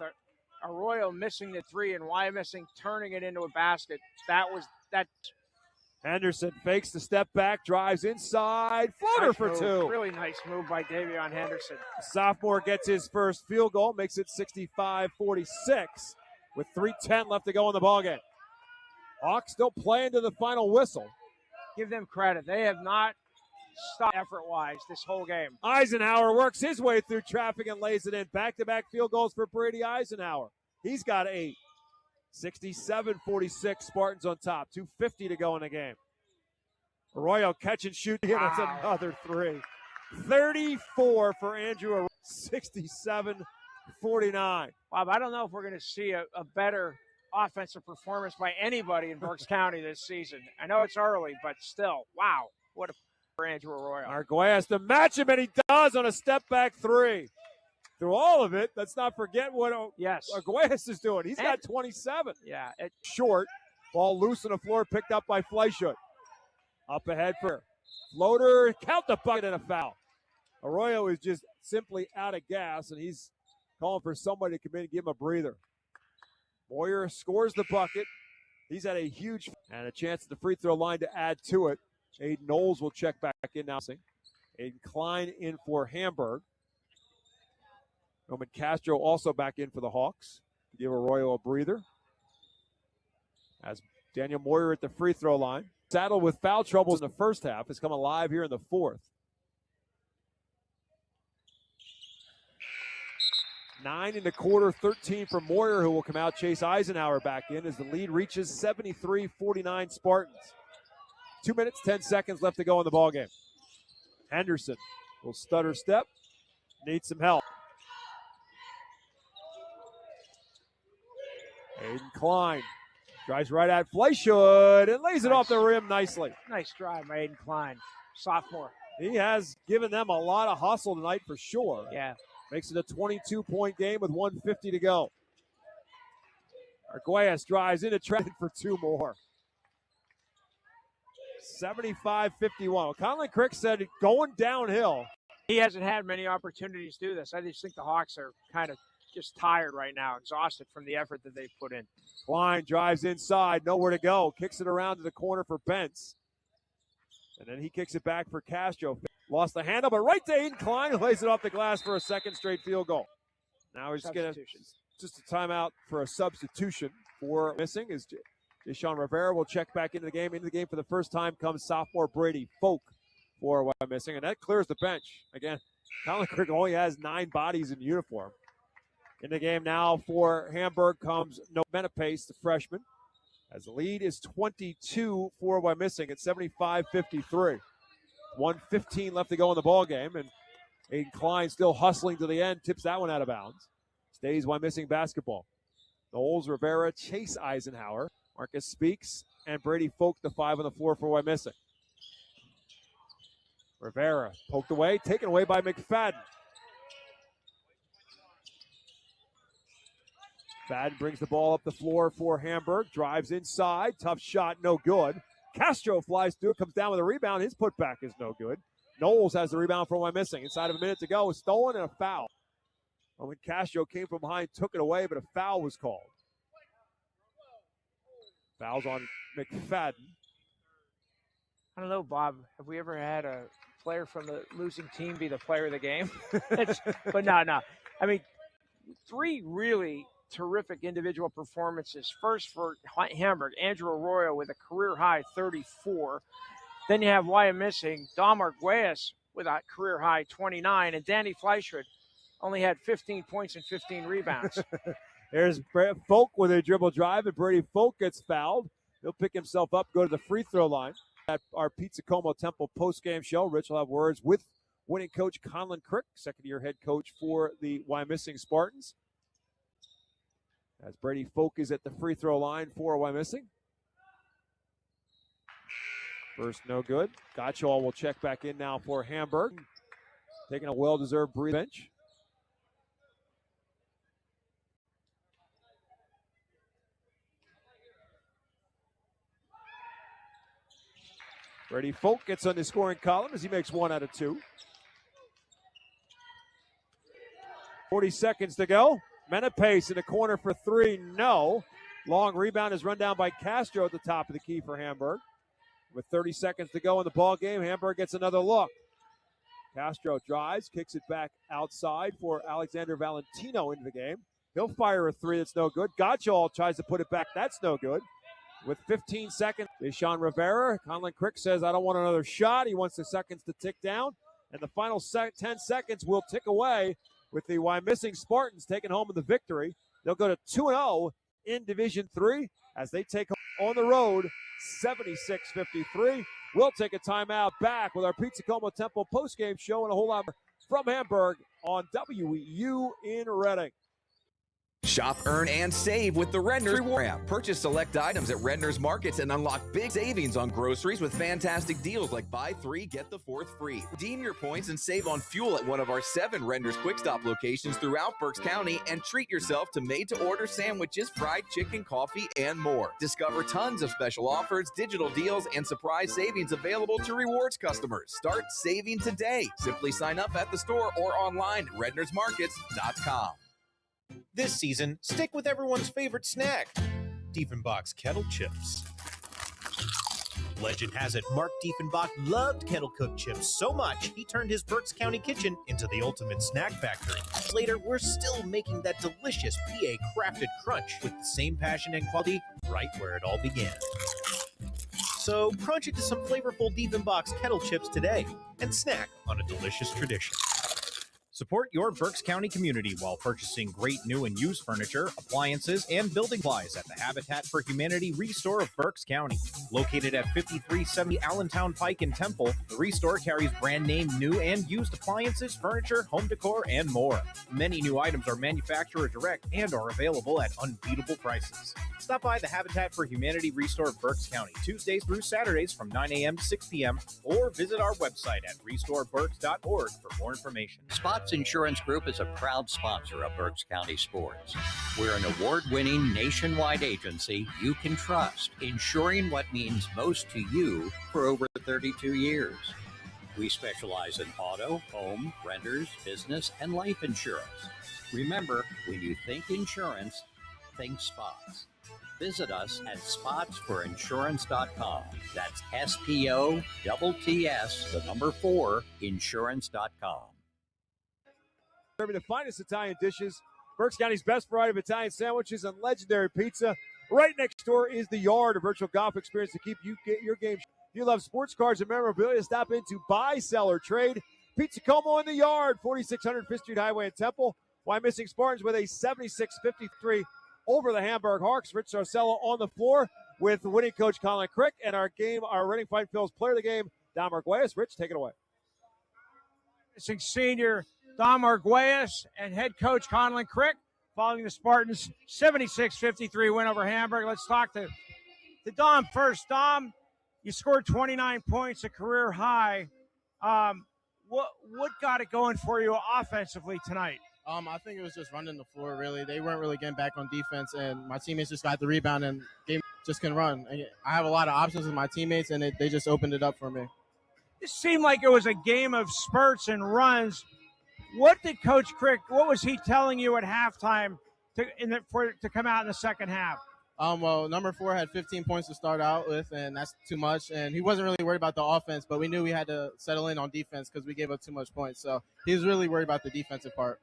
[SPEAKER 6] Arroyo missing the 3 and Wyomissing turning it into a basket. That.
[SPEAKER 3] Henderson fakes the step back, drives inside, floater
[SPEAKER 6] Nice
[SPEAKER 3] for
[SPEAKER 6] move.
[SPEAKER 3] 2.
[SPEAKER 6] Really nice move by Davion Henderson.
[SPEAKER 3] Sophomore gets his first field goal, makes it 65-46 with 3:10 left to go in the ballgame. Hawks still playing to the final whistle.
[SPEAKER 6] Give them credit. They have not stopped effort-wise this whole game.
[SPEAKER 3] Eisenhower works his way through traffic and lays it in. Back-to-back field goals for Brady Eisenhower. He's got 8. 67-46, Spartans on top. 2:50 to go in the game. Arroyo catch and shoot. Wow. That's another 3. 34 for Andrew Arroyo. 67-49.
[SPEAKER 6] Bob, I don't know if we're going to see a better offensive performance by anybody in Berks County this season. I know it's early, but still, wow. What a for Andrew Arroyo.
[SPEAKER 3] Arguelles to match him, and he does on a step-back 3. Through all of it, let's not forget what Arguelles is doing. He's got 27.
[SPEAKER 6] Yeah.
[SPEAKER 3] Short. Ball loose on the floor, picked up by Fleischhood. Up ahead for floater. Count the bucket and a foul. Arroyo is just simply out of gas, and he's calling for somebody to come in and give him a breather. Moyer scores the bucket. He's had a huge and a chance at the free throw line to add to it. Aiden Knowles will check back in now. Aiden Klein in for Hamburg. Roman Castro also back in for the Hawks to give Arroyo a breather. As Daniel Moyer at the free throw line. Saddled with foul troubles in the first half. Has come alive here in the fourth. 9 in the quarter, 13 for Moyer, who will come out. Chase Eisenhower back in as the lead reaches 73-49 Spartans. 2 minutes, 10 seconds left to go in the ballgame. Henderson will stutter step. Needs some help. Aiden Klein drives right at Fleischhood and lays it off the rim nicely.
[SPEAKER 6] Nice drive by Aiden Klein, sophomore.
[SPEAKER 3] He has given them a lot of hustle tonight for sure.
[SPEAKER 6] Yeah.
[SPEAKER 3] Makes it a 22-point game with 1:50 to go. Arguelles drives into traffic for 2 more. 75-51. Well, Conlon Crick said going downhill.
[SPEAKER 6] He hasn't had many opportunities to do this. I just think the Hawks are kind of just tired right now, exhausted from the effort that they've put in.
[SPEAKER 3] Klein drives inside, nowhere to go. Kicks it around to the corner for Bentz. And then he kicks it back for Castro. Lost the handle, but right to Aiden Klein, lays it off the glass for a second straight field goal. Now we're just going to just a timeout for a substitution for missing. Is Deshaun Rivera will check back into the game. Into the game for the first time comes sophomore Brady Folk for Wyomissing, and that clears the bench. Again, Colin Crick only has 9 bodies in uniform. In the game now for Hamburg comes No Menapace, the freshman, as the lead is 22 for Wyomissing at 75-53. 1:15 left to go in the ball game, and Aiden Klein still hustling to the end, tips that one out of bounds. Stays Wyomissing basketball. Knowles, Rivera, Chase Eisenhower, Marcus Speaks, and Brady Folk, the 5 on the floor for Wyomissing. Rivera poked away, taken away by McFadden. Fadden brings the ball up the floor for Hamburg, drives inside, tough shot, no good. Castro flies through, comes down with a rebound. His putback is no good. Knowles has the rebound for Wyomissing. Inside of a minute to go, stolen and a foul. When Castro came from behind, took it away, but a foul was called. Fouls on McFadden.
[SPEAKER 6] I don't know, Bob. Have we ever had a player from the losing team be the player of the game? But no. I mean, 3 really terrific individual performances. First for Hamburg, Andrew Arroyo with a career-high 34. Then you have Wyomissing, Dom Arguelles with a career-high 29, and Danny Fleischhood only had 15 points and 15 rebounds.
[SPEAKER 3] There's Folk with a dribble drive, and Brady Folk gets fouled. He'll pick himself up, go to the free throw line. At our Pizza Como Temple post-game show, Rich will have words with winning coach Conlon Crick, second-year head coach for the Wyomissing Spartans. As Brady Folk is at the free throw line for Wyomissing. First, no good. Gottschall will check back in now for Hamburg. Taking a well-deserved breather bench. Brady Folk gets on the scoring column as he makes 1 out of 2. 40 seconds to go. Menapace in the corner for 3. No. Long rebound is run down by Castro at the top of the key for Hamburg. With 30 seconds to go in the ball game, Hamburg gets another look. Castro drives, kicks it back outside for Alexander Valentino into the game. He'll fire a 3 that's no good. Gottschall tries to put it back. That's no good. With 15 seconds, Deshaun Rivera. Conlon Crick says, I don't want another shot. He wants the seconds to tick down. And the final 10 seconds will tick away with the Wyomissing Spartans taking home the victory. They'll go to 2-0 in Division III as they take on the road 76-53. We'll take a timeout, back with our Pizza Como Temple postgame show and a whole lot more from Hamburg on WEEU in Reading.
[SPEAKER 7] Shop, earn, and save with the Redner's Reward app. Purchase select items at Redner's Markets and unlock big savings on groceries with fantastic deals like buy 3, get the 4th free. Redeem your points and save on fuel at one of our 7 Redner's Quick Stop locations throughout Berks County, and treat yourself to made-to-order sandwiches, fried chicken, coffee, and more. Discover tons of special offers, digital deals, and surprise savings available to rewards customers. Start saving today. Simply sign up at the store or online at rednersmarkets.com.
[SPEAKER 13] This season, stick with everyone's favorite snack, Diefenbach's Kettle Chips. Legend has it Mark Diefenbach loved kettle-cooked chips so much he turned his Berks County kitchen into the ultimate snack factory. Later, we're still making that delicious PA-crafted crunch with the same passion and quality right where it all began. So crunch into some flavorful Diefenbach's Kettle Chips today and snack on a delicious tradition. Support your Berks County community while purchasing great new and used furniture, appliances, and building supplies at the Habitat for Humanity Restore of Berks County. Located at 5370 Allentown Pike in Temple, the Restore carries brand name new and used appliances, furniture, home decor, and more. Many new items are manufacturer direct and are available at unbeatable prices. Stop by the Habitat for Humanity Restore of Berks County Tuesdays through Saturdays from 9 a.m. to 6 p.m. or visit our website at restoreberks.org for more information.
[SPEAKER 5] Spots Insurance Group is a proud sponsor of Berks County sports. We're an award-winning nationwide agency you can trust, insuring what means most to you for over 32 years. We specialize in auto, home, renters, business, and life insurance. Remember, when you think insurance, think Spots. Visit us at spotsforinsurance.com. That's SPOTTS, 4, insurance.com.
[SPEAKER 3] Serving the finest Italian dishes, Berks County's best variety of Italian sandwiches, and legendary pizza. Right next door is The Yard, a virtual golf experience to keep you get your game. If you love sports cards and memorabilia, stop into Buy, Sell, or Trade. Pizza Como in The Yard, 4600 5th Street Highway in Temple. Wyomissing Spartans with a 76-53 over the Hamburg Hawks. Rich Sarcella on the floor with winning coach Conlon Crick, and our Reading Fighting Phil's player of the game, Dom Arguelles. Rich, take it away.
[SPEAKER 6] Senior Dom Arguelles and head coach Conlon Crick following the Spartans' 76-53 win over Hamburg. Let's talk to Dom first. Dom, you scored 29 points, a career high. What got it going for you offensively tonight?
[SPEAKER 14] I think it was just running the floor, really. They weren't really getting back on defense, and my teammates just got the rebound and just couldn't run. I have a lot of options with my teammates, and they just opened it up for me.
[SPEAKER 6] It seemed like it was a game of spurts and runs. What did Coach Crick, what was he telling you at halftime to come out in the second half?
[SPEAKER 14] Well, number 4 had 15 points to start out with, and that's too much. And he wasn't really worried about the offense, but we knew we had to settle in on defense because we gave up too much points. So he was really worried about the defensive part.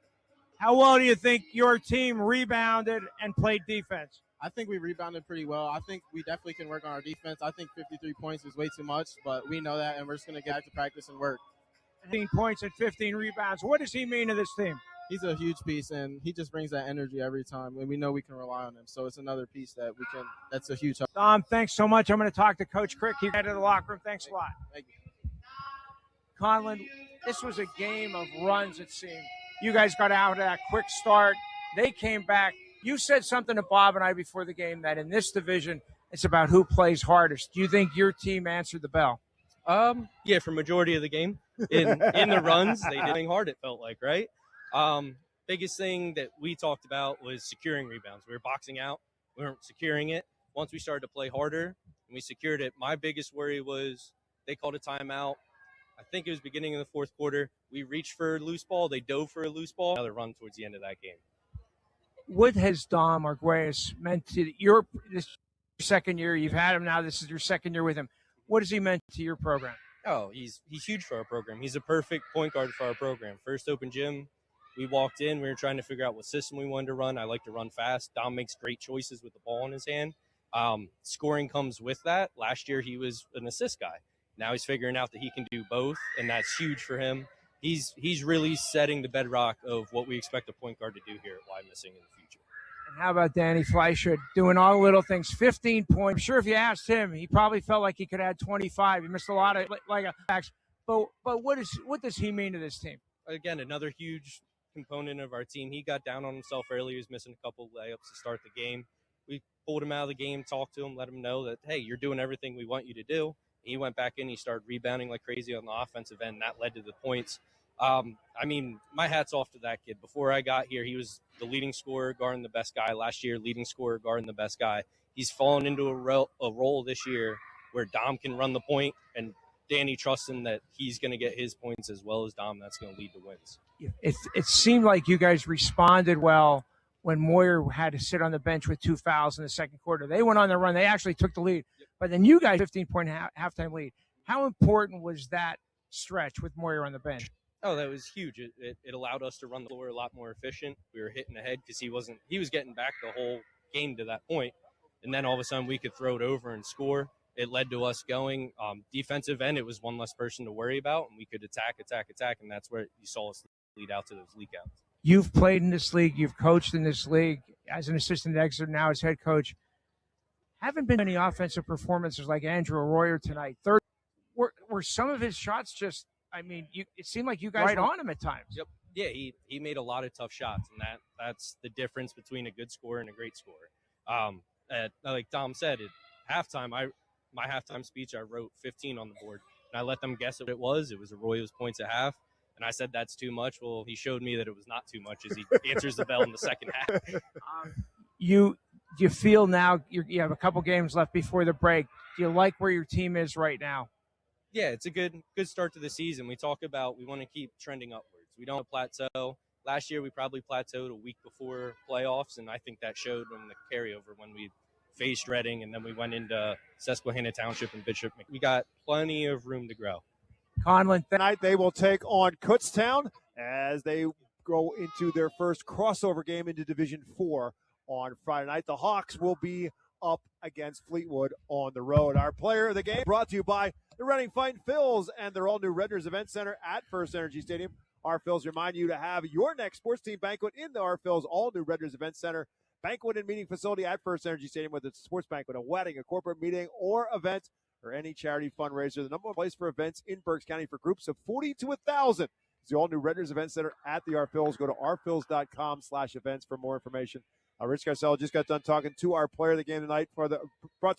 [SPEAKER 6] How well do you think your team rebounded and played defense?
[SPEAKER 14] I think we rebounded pretty well. I think we definitely can work on our defense. I think 53 points is way too much, but we know that, and we're just going to get back to practice and work.
[SPEAKER 6] 15 points and 15 rebounds. What does he mean to this team?
[SPEAKER 14] He's a huge piece, and he just brings that energy every time, and we know we can rely on him. So it's another piece that we can. That's a huge help.
[SPEAKER 6] Dom, thanks so much. I'm going to talk to Coach Crick. He's head of the locker room. Thanks a lot.
[SPEAKER 14] Thank you.
[SPEAKER 6] Conlon, this was a game of runs, it seemed. You guys got out of that quick start. They came back. You said something to Bob and I before the game that in this division, it's about who plays hardest. Do you think your team answered the bell?
[SPEAKER 15] Yeah, for majority of the game. In the runs, they did everything hard, it felt like, right? Biggest thing that we talked about was securing rebounds. We were boxing out. We weren't securing it. Once we started to play harder and we secured it, my biggest worry was they called a timeout. I think it was beginning of the fourth quarter. We reached for a loose ball. They dove for a loose ball. Another run towards the end of that game.
[SPEAKER 6] What has Dom Arguelles meant to your second year? You've had him now. This is your second year with him. What has he meant to your program?
[SPEAKER 15] Oh, he's huge for our program. He's a perfect point guard for our program. First open gym, we walked in. We were trying to figure out what system we wanted to run. I like to run fast. Dom makes great choices with the ball in his hand. Scoring comes with that. Last year, he was an assist guy. Now he's figuring out that he can do both, and that's huge for him. He's really setting the bedrock of what we expect a point guard to do here at Wyomissing in the future.
[SPEAKER 6] And how about Danny Fleischer doing all the little things? 15 points. I'm sure if you asked him, he probably felt like he could add 25. He missed a lot of backs. But what does he mean to this team?
[SPEAKER 15] Again, another huge component of our team. He got down on himself early. He was missing a couple of layups to start the game. We pulled him out of the game, talked to him, let him know that, hey, you're doing everything we want you to do. He went back in. He started rebounding like crazy on the offensive end. And that led to the points. I mean, my hat's off to that kid. Before I got here, he was the leading scorer guarding the best guy. Last year, leading scorer guarding the best guy. He's fallen into a role this year where Dom can run the point, and Danny trusts him that he's going to get his points as well as Dom. That's going to lead to wins.
[SPEAKER 6] It seemed like you guys responded well when Moyer had to sit on the bench with 2 fouls in the second quarter. They went on the run. They actually took the lead. Yep. But then you guys 15-point halftime lead. How important was that stretch with Moyer on the bench?
[SPEAKER 15] Oh, that was huge. It allowed us to run the floor a lot more efficient. We were hitting ahead because he was getting back the whole game to that point. And then all of a sudden we could throw it over and score. It led to us going defensive end. It was one less person to worry about, and we could attack. And that's where you saw us lead out to those leak outs.
[SPEAKER 6] You've played in this league. You've coached in this league as an assistant at Exeter, now as head coach. Haven't been any offensive performances like Andrew Arroyo tonight. Third, were some of his shots just, I mean, it seemed like you guys right on him at times.
[SPEAKER 15] Yep. Yeah, he made a lot of tough shots, and that's the difference between a good scorer and a great scorer. Like Dom said, at halftime, my halftime speech, I wrote 15 on the board, and I let them guess what it was. It was Arroyo's points at half, and I said that's too much. Well, he showed me that it was not too much as he answers the bell in the second half.
[SPEAKER 6] You feel now you have a couple games left before the break. Do you like where your team is right now?
[SPEAKER 15] Yeah, it's a good start to the season. We talk about we want to keep trending upwards. We don't plateau. Last year, we probably plateaued a week before playoffs, and I think that showed in the carryover when we faced Reading, and then we went into Susquehanna Township and Bishop. We got plenty of room to grow.
[SPEAKER 3] Conlon, tonight they will take on Kutztown as they go into their first crossover game into Division 4 on Friday night. The Hawks will be up against Fleetwood on the road. Our player of the game brought to you by the Reading Fightin' Phils and their all-new Redner's Event Center at First Energy Stadium. Our Phils remind you to have your next sports team banquet in the Our Phils all-new Redner's Event Center banquet and meeting facility at First Energy Stadium, whether it's a sports banquet, a wedding, a corporate meeting, or event, or any charity fundraiser. The number one place for events in Berks County for groups of 40 to 1,000 is the all-new Redner's Event Center at the Our Phils. Go to ourphils.com/events for more information. Rich Garcella just got done talking to our player of the game tonight brought to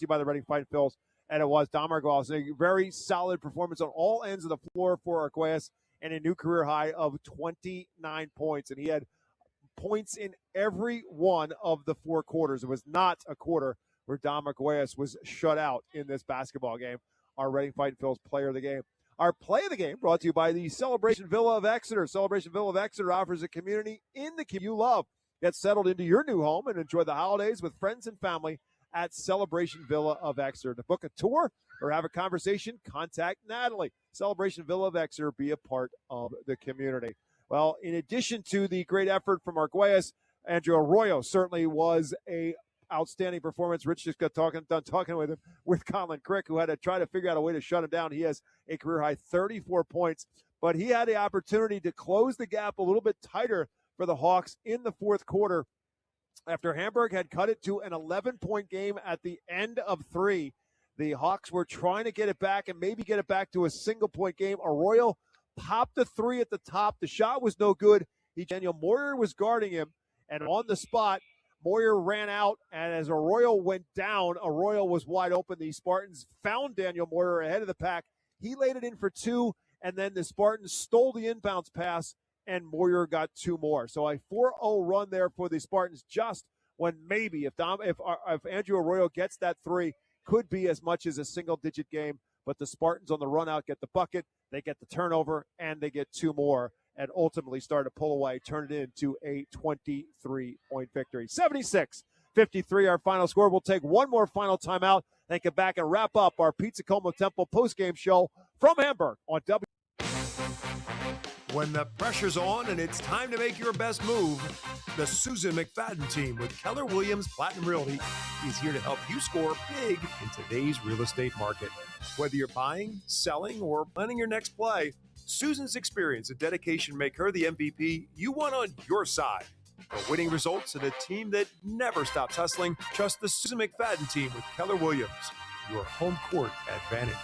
[SPEAKER 3] you by the Reading Fightin' Phils, and it was Dom Arguelles. A very solid performance on all ends of the floor for Arguelles and a new career high of 29 points. And he had points in every one of the 4 quarters. It was not a quarter where Dom Arguelles was shut out in this basketball game. Our Reading Fightin' Phils player of the game. Our play of the game brought to you by the Celebration Villa of Exeter. Celebration Villa of Exeter offers a community in the community you love. Get settled into your new home and enjoy the holidays with friends and family at Celebration Villa of Exeter. To book a tour or have a conversation, contact Natalie. Celebration Villa of Exeter, be a part of the community. Well, in addition to the great effort from Arguelles, Andrew Arroyo certainly was a outstanding performance. Rich just got done talking with him with Colin Crick, who had to try to figure out a way to shut him down. He has a career-high 34 points, but he had the opportunity to close the gap a little bit tighter for the Hawks in the fourth quarter after Hamburg had cut it to an 11-point game at the end of 3. The Hawks were trying to get it back and maybe get it back to a single-point game. Arroyo popped the 3 at the top. The shot was no good. Daniel Moyer was guarding him, and on the spot, Moyer ran out, and as Arroyo went down, Arroyo was wide open. The Spartans found Daniel Moyer ahead of the pack. He laid it in for 2, and then the Spartans stole the inbounds pass, and Moyer got 2 more. So a 4-0 run there for the Spartans, just when maybe if Andrew Arroyo gets that 3, could be as much as a single-digit game. But the Spartans on the run out get the bucket, they get the turnover, and they get 2 more, and ultimately start to pull away, turn it into a 23-point victory. 76-53, our final score. We'll take one more final timeout, then get back and wrap up our Pizza Como Temple postgame show from Hamburg on W.
[SPEAKER 9] When the pressure's on and it's time to make your best move, the Susan McFadden team with Keller Williams Platinum Realty is here to help you score big in today's real estate market. Whether you're buying, selling, or planning your next play, Susan's experience and dedication make her the MVP you want on your side. For winning results and a team that never stops hustling, trust the Susan McFadden team with Keller Williams, your home court advantage.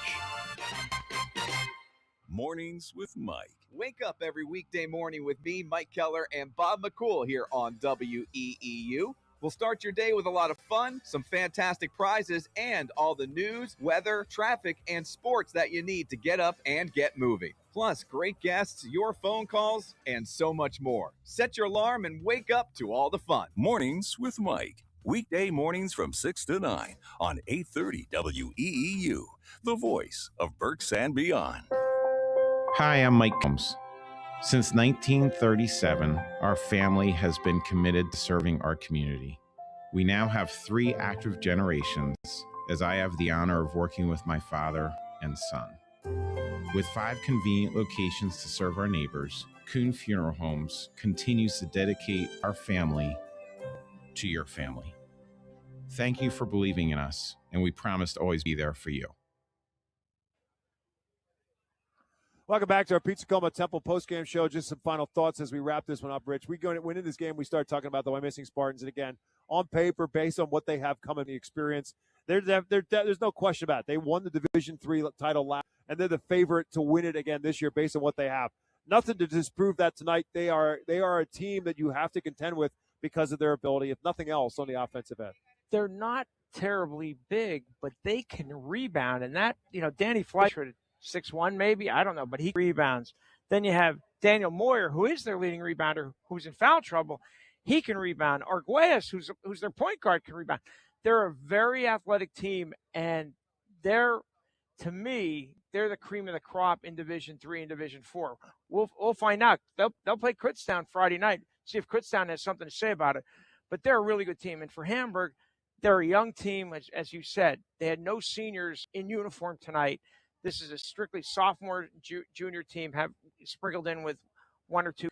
[SPEAKER 2] Mornings with Mike.
[SPEAKER 7] Wake up every weekday morning with me, Mike Keller, and Bob McCool here on WEEU. We'll start your day with a lot of fun, some fantastic prizes, and all the news, weather, traffic, and sports that you need to get up and get moving. Plus, great guests, your phone calls, and so much more. Set your alarm and wake up to all the fun.
[SPEAKER 2] Mornings with Mike. Weekday mornings from 6 to 9 on 830 WEEU, the voice of Berks and beyond.
[SPEAKER 12] Hi, I'm Mike Combs. Since 1937, our family has been committed to serving our community. We now have 3 active generations, as I have the honor of working with my father and son. With 5 convenient locations to serve our neighbors, Kuhn Funeral Homes continues to dedicate our family to your family. Thank you for believing in us, and we promise to always be there for you.
[SPEAKER 3] Welcome back to our Pizza Como Temple postgame show. Just some final thoughts as we wrap this one up, Rich. We went into this game, we started talking about the Wyomissing Spartans, and again, on paper, based on what they have come in the experience, there's no question about it. They won the Division III title last, and they're the favorite to win it again this year based on what they have. Nothing to disprove that tonight. They are a team that you have to contend with because of their ability, if nothing else, on the offensive end.
[SPEAKER 6] They're not terribly big, but they can rebound, and that, Danny Fleischer, 6'1", maybe, I don't know, but he rebounds. Then you have Daniel Moyer, who is their leading rebounder, who's in foul trouble. He can rebound. Arguelles, who's their point guard, can rebound. They're a very athletic team, and to me, they're the cream of the crop in Division III and Division IV. We'll find out. They'll play Kutztown Friday night, see if Kutztown has something to say about it. But they're a really good team. And for Hamburg, they're a young team, as you said. They had no seniors in uniform tonight. This is a strictly sophomore, junior team, have sprinkled in with 1 or 2.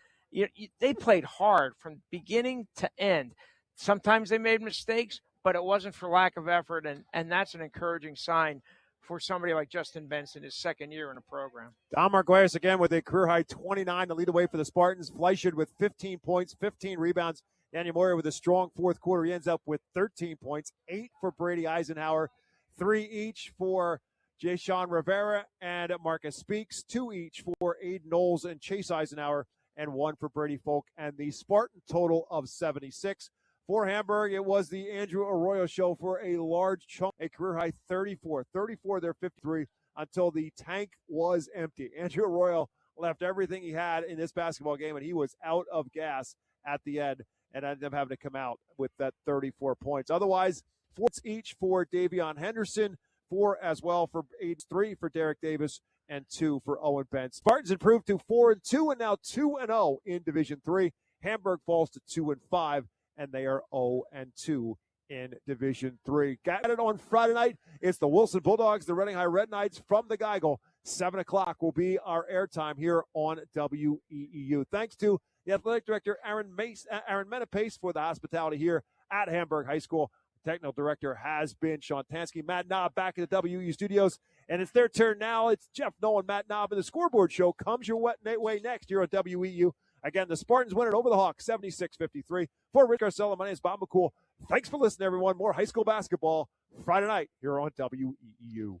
[SPEAKER 6] They played hard from beginning to end. Sometimes they made mistakes, but it wasn't for lack of effort, and that's an encouraging sign for somebody like Justin Benson, his second year in a program.
[SPEAKER 3] Dom Arguelles again with a career-high 29 to lead away for the Spartans. Fleischer with 15 points, 15 rebounds. Daniel Moyer with a strong fourth quarter. He ends up with 13 points, 8 for Brady Eisenhower, 3 each for Jay-Sean Rivera and Marcus Speaks, 2 each for Aiden Knowles and Chase Eisenhower, and 1 for Brady Folk, and the Spartan total of 76. For Hamburg, it was the Andrew Arroyo show for a large chunk, a career-high 34. 34, their 53, until the tank was empty. Andrew Arroyo left everything he had in this basketball game, and he was out of gas at the end and ended up having to come out with that 34 points. Otherwise, 4 each for Davion Henderson, 4 as well for 3 for Derek Davis, and 2 for Owen Bent. Spartans improved to 4-2 and now 2-0 in Division III. Hamburg falls to 2-5, and they are 0-2 in Division 3. Got it on Friday night. It's the Wilson Bulldogs, the Reading High Red Knights from the Geigel. 7 o'clock will be our airtime here on WEEU. Thanks to the athletic director, Aaron Menapace, for the hospitality here at Hamburg High School. Technical director has been Sean Tansky. Matt Knob back in the WEEU studios, and it's their turn now. It's Jeff Nolan, Matt Knob, and the Scoreboard Show comes your way next here on WEEU. Again, the Spartans win it over the Hawks, 76-53. For Rick Arcella, my name is Bob McCool. Thanks for listening, everyone. More high school basketball Friday night here on WEEU.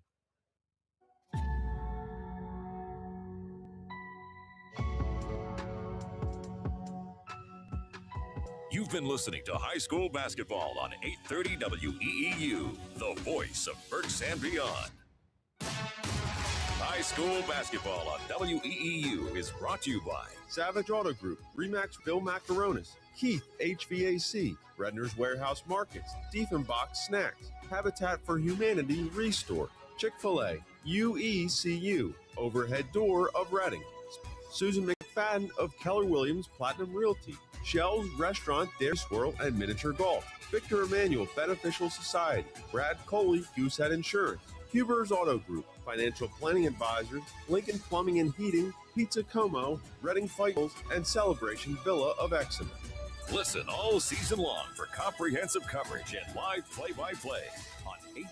[SPEAKER 2] You've been listening to High School Basketball on 830 WEEU, the voice of Berks and beyond. High School Basketball on WEEU is brought to you by
[SPEAKER 1] Savage Auto Group, Remax Phil Macaronis, Keith HVAC, Redner's Warehouse Markets, Diefenbach Snacks, Habitat for Humanity Restore, Chick-fil-A, UECU, Overhead Door of Reading, Susan McFadden of Keller Williams Platinum Realty, Shell's Restaurant, Dare Swirl, and Miniature Golf, Victor Emmanuel Beneficial Society, Brad Coley, Goosehead Insurance, Huber's Auto Group, Financial Planning Advisors, Lincoln Plumbing and Heating, Pizza Como, Reading Fighters, and Celebration Villa of Exeter.
[SPEAKER 2] Listen all season long for comprehensive coverage and live play-by-play on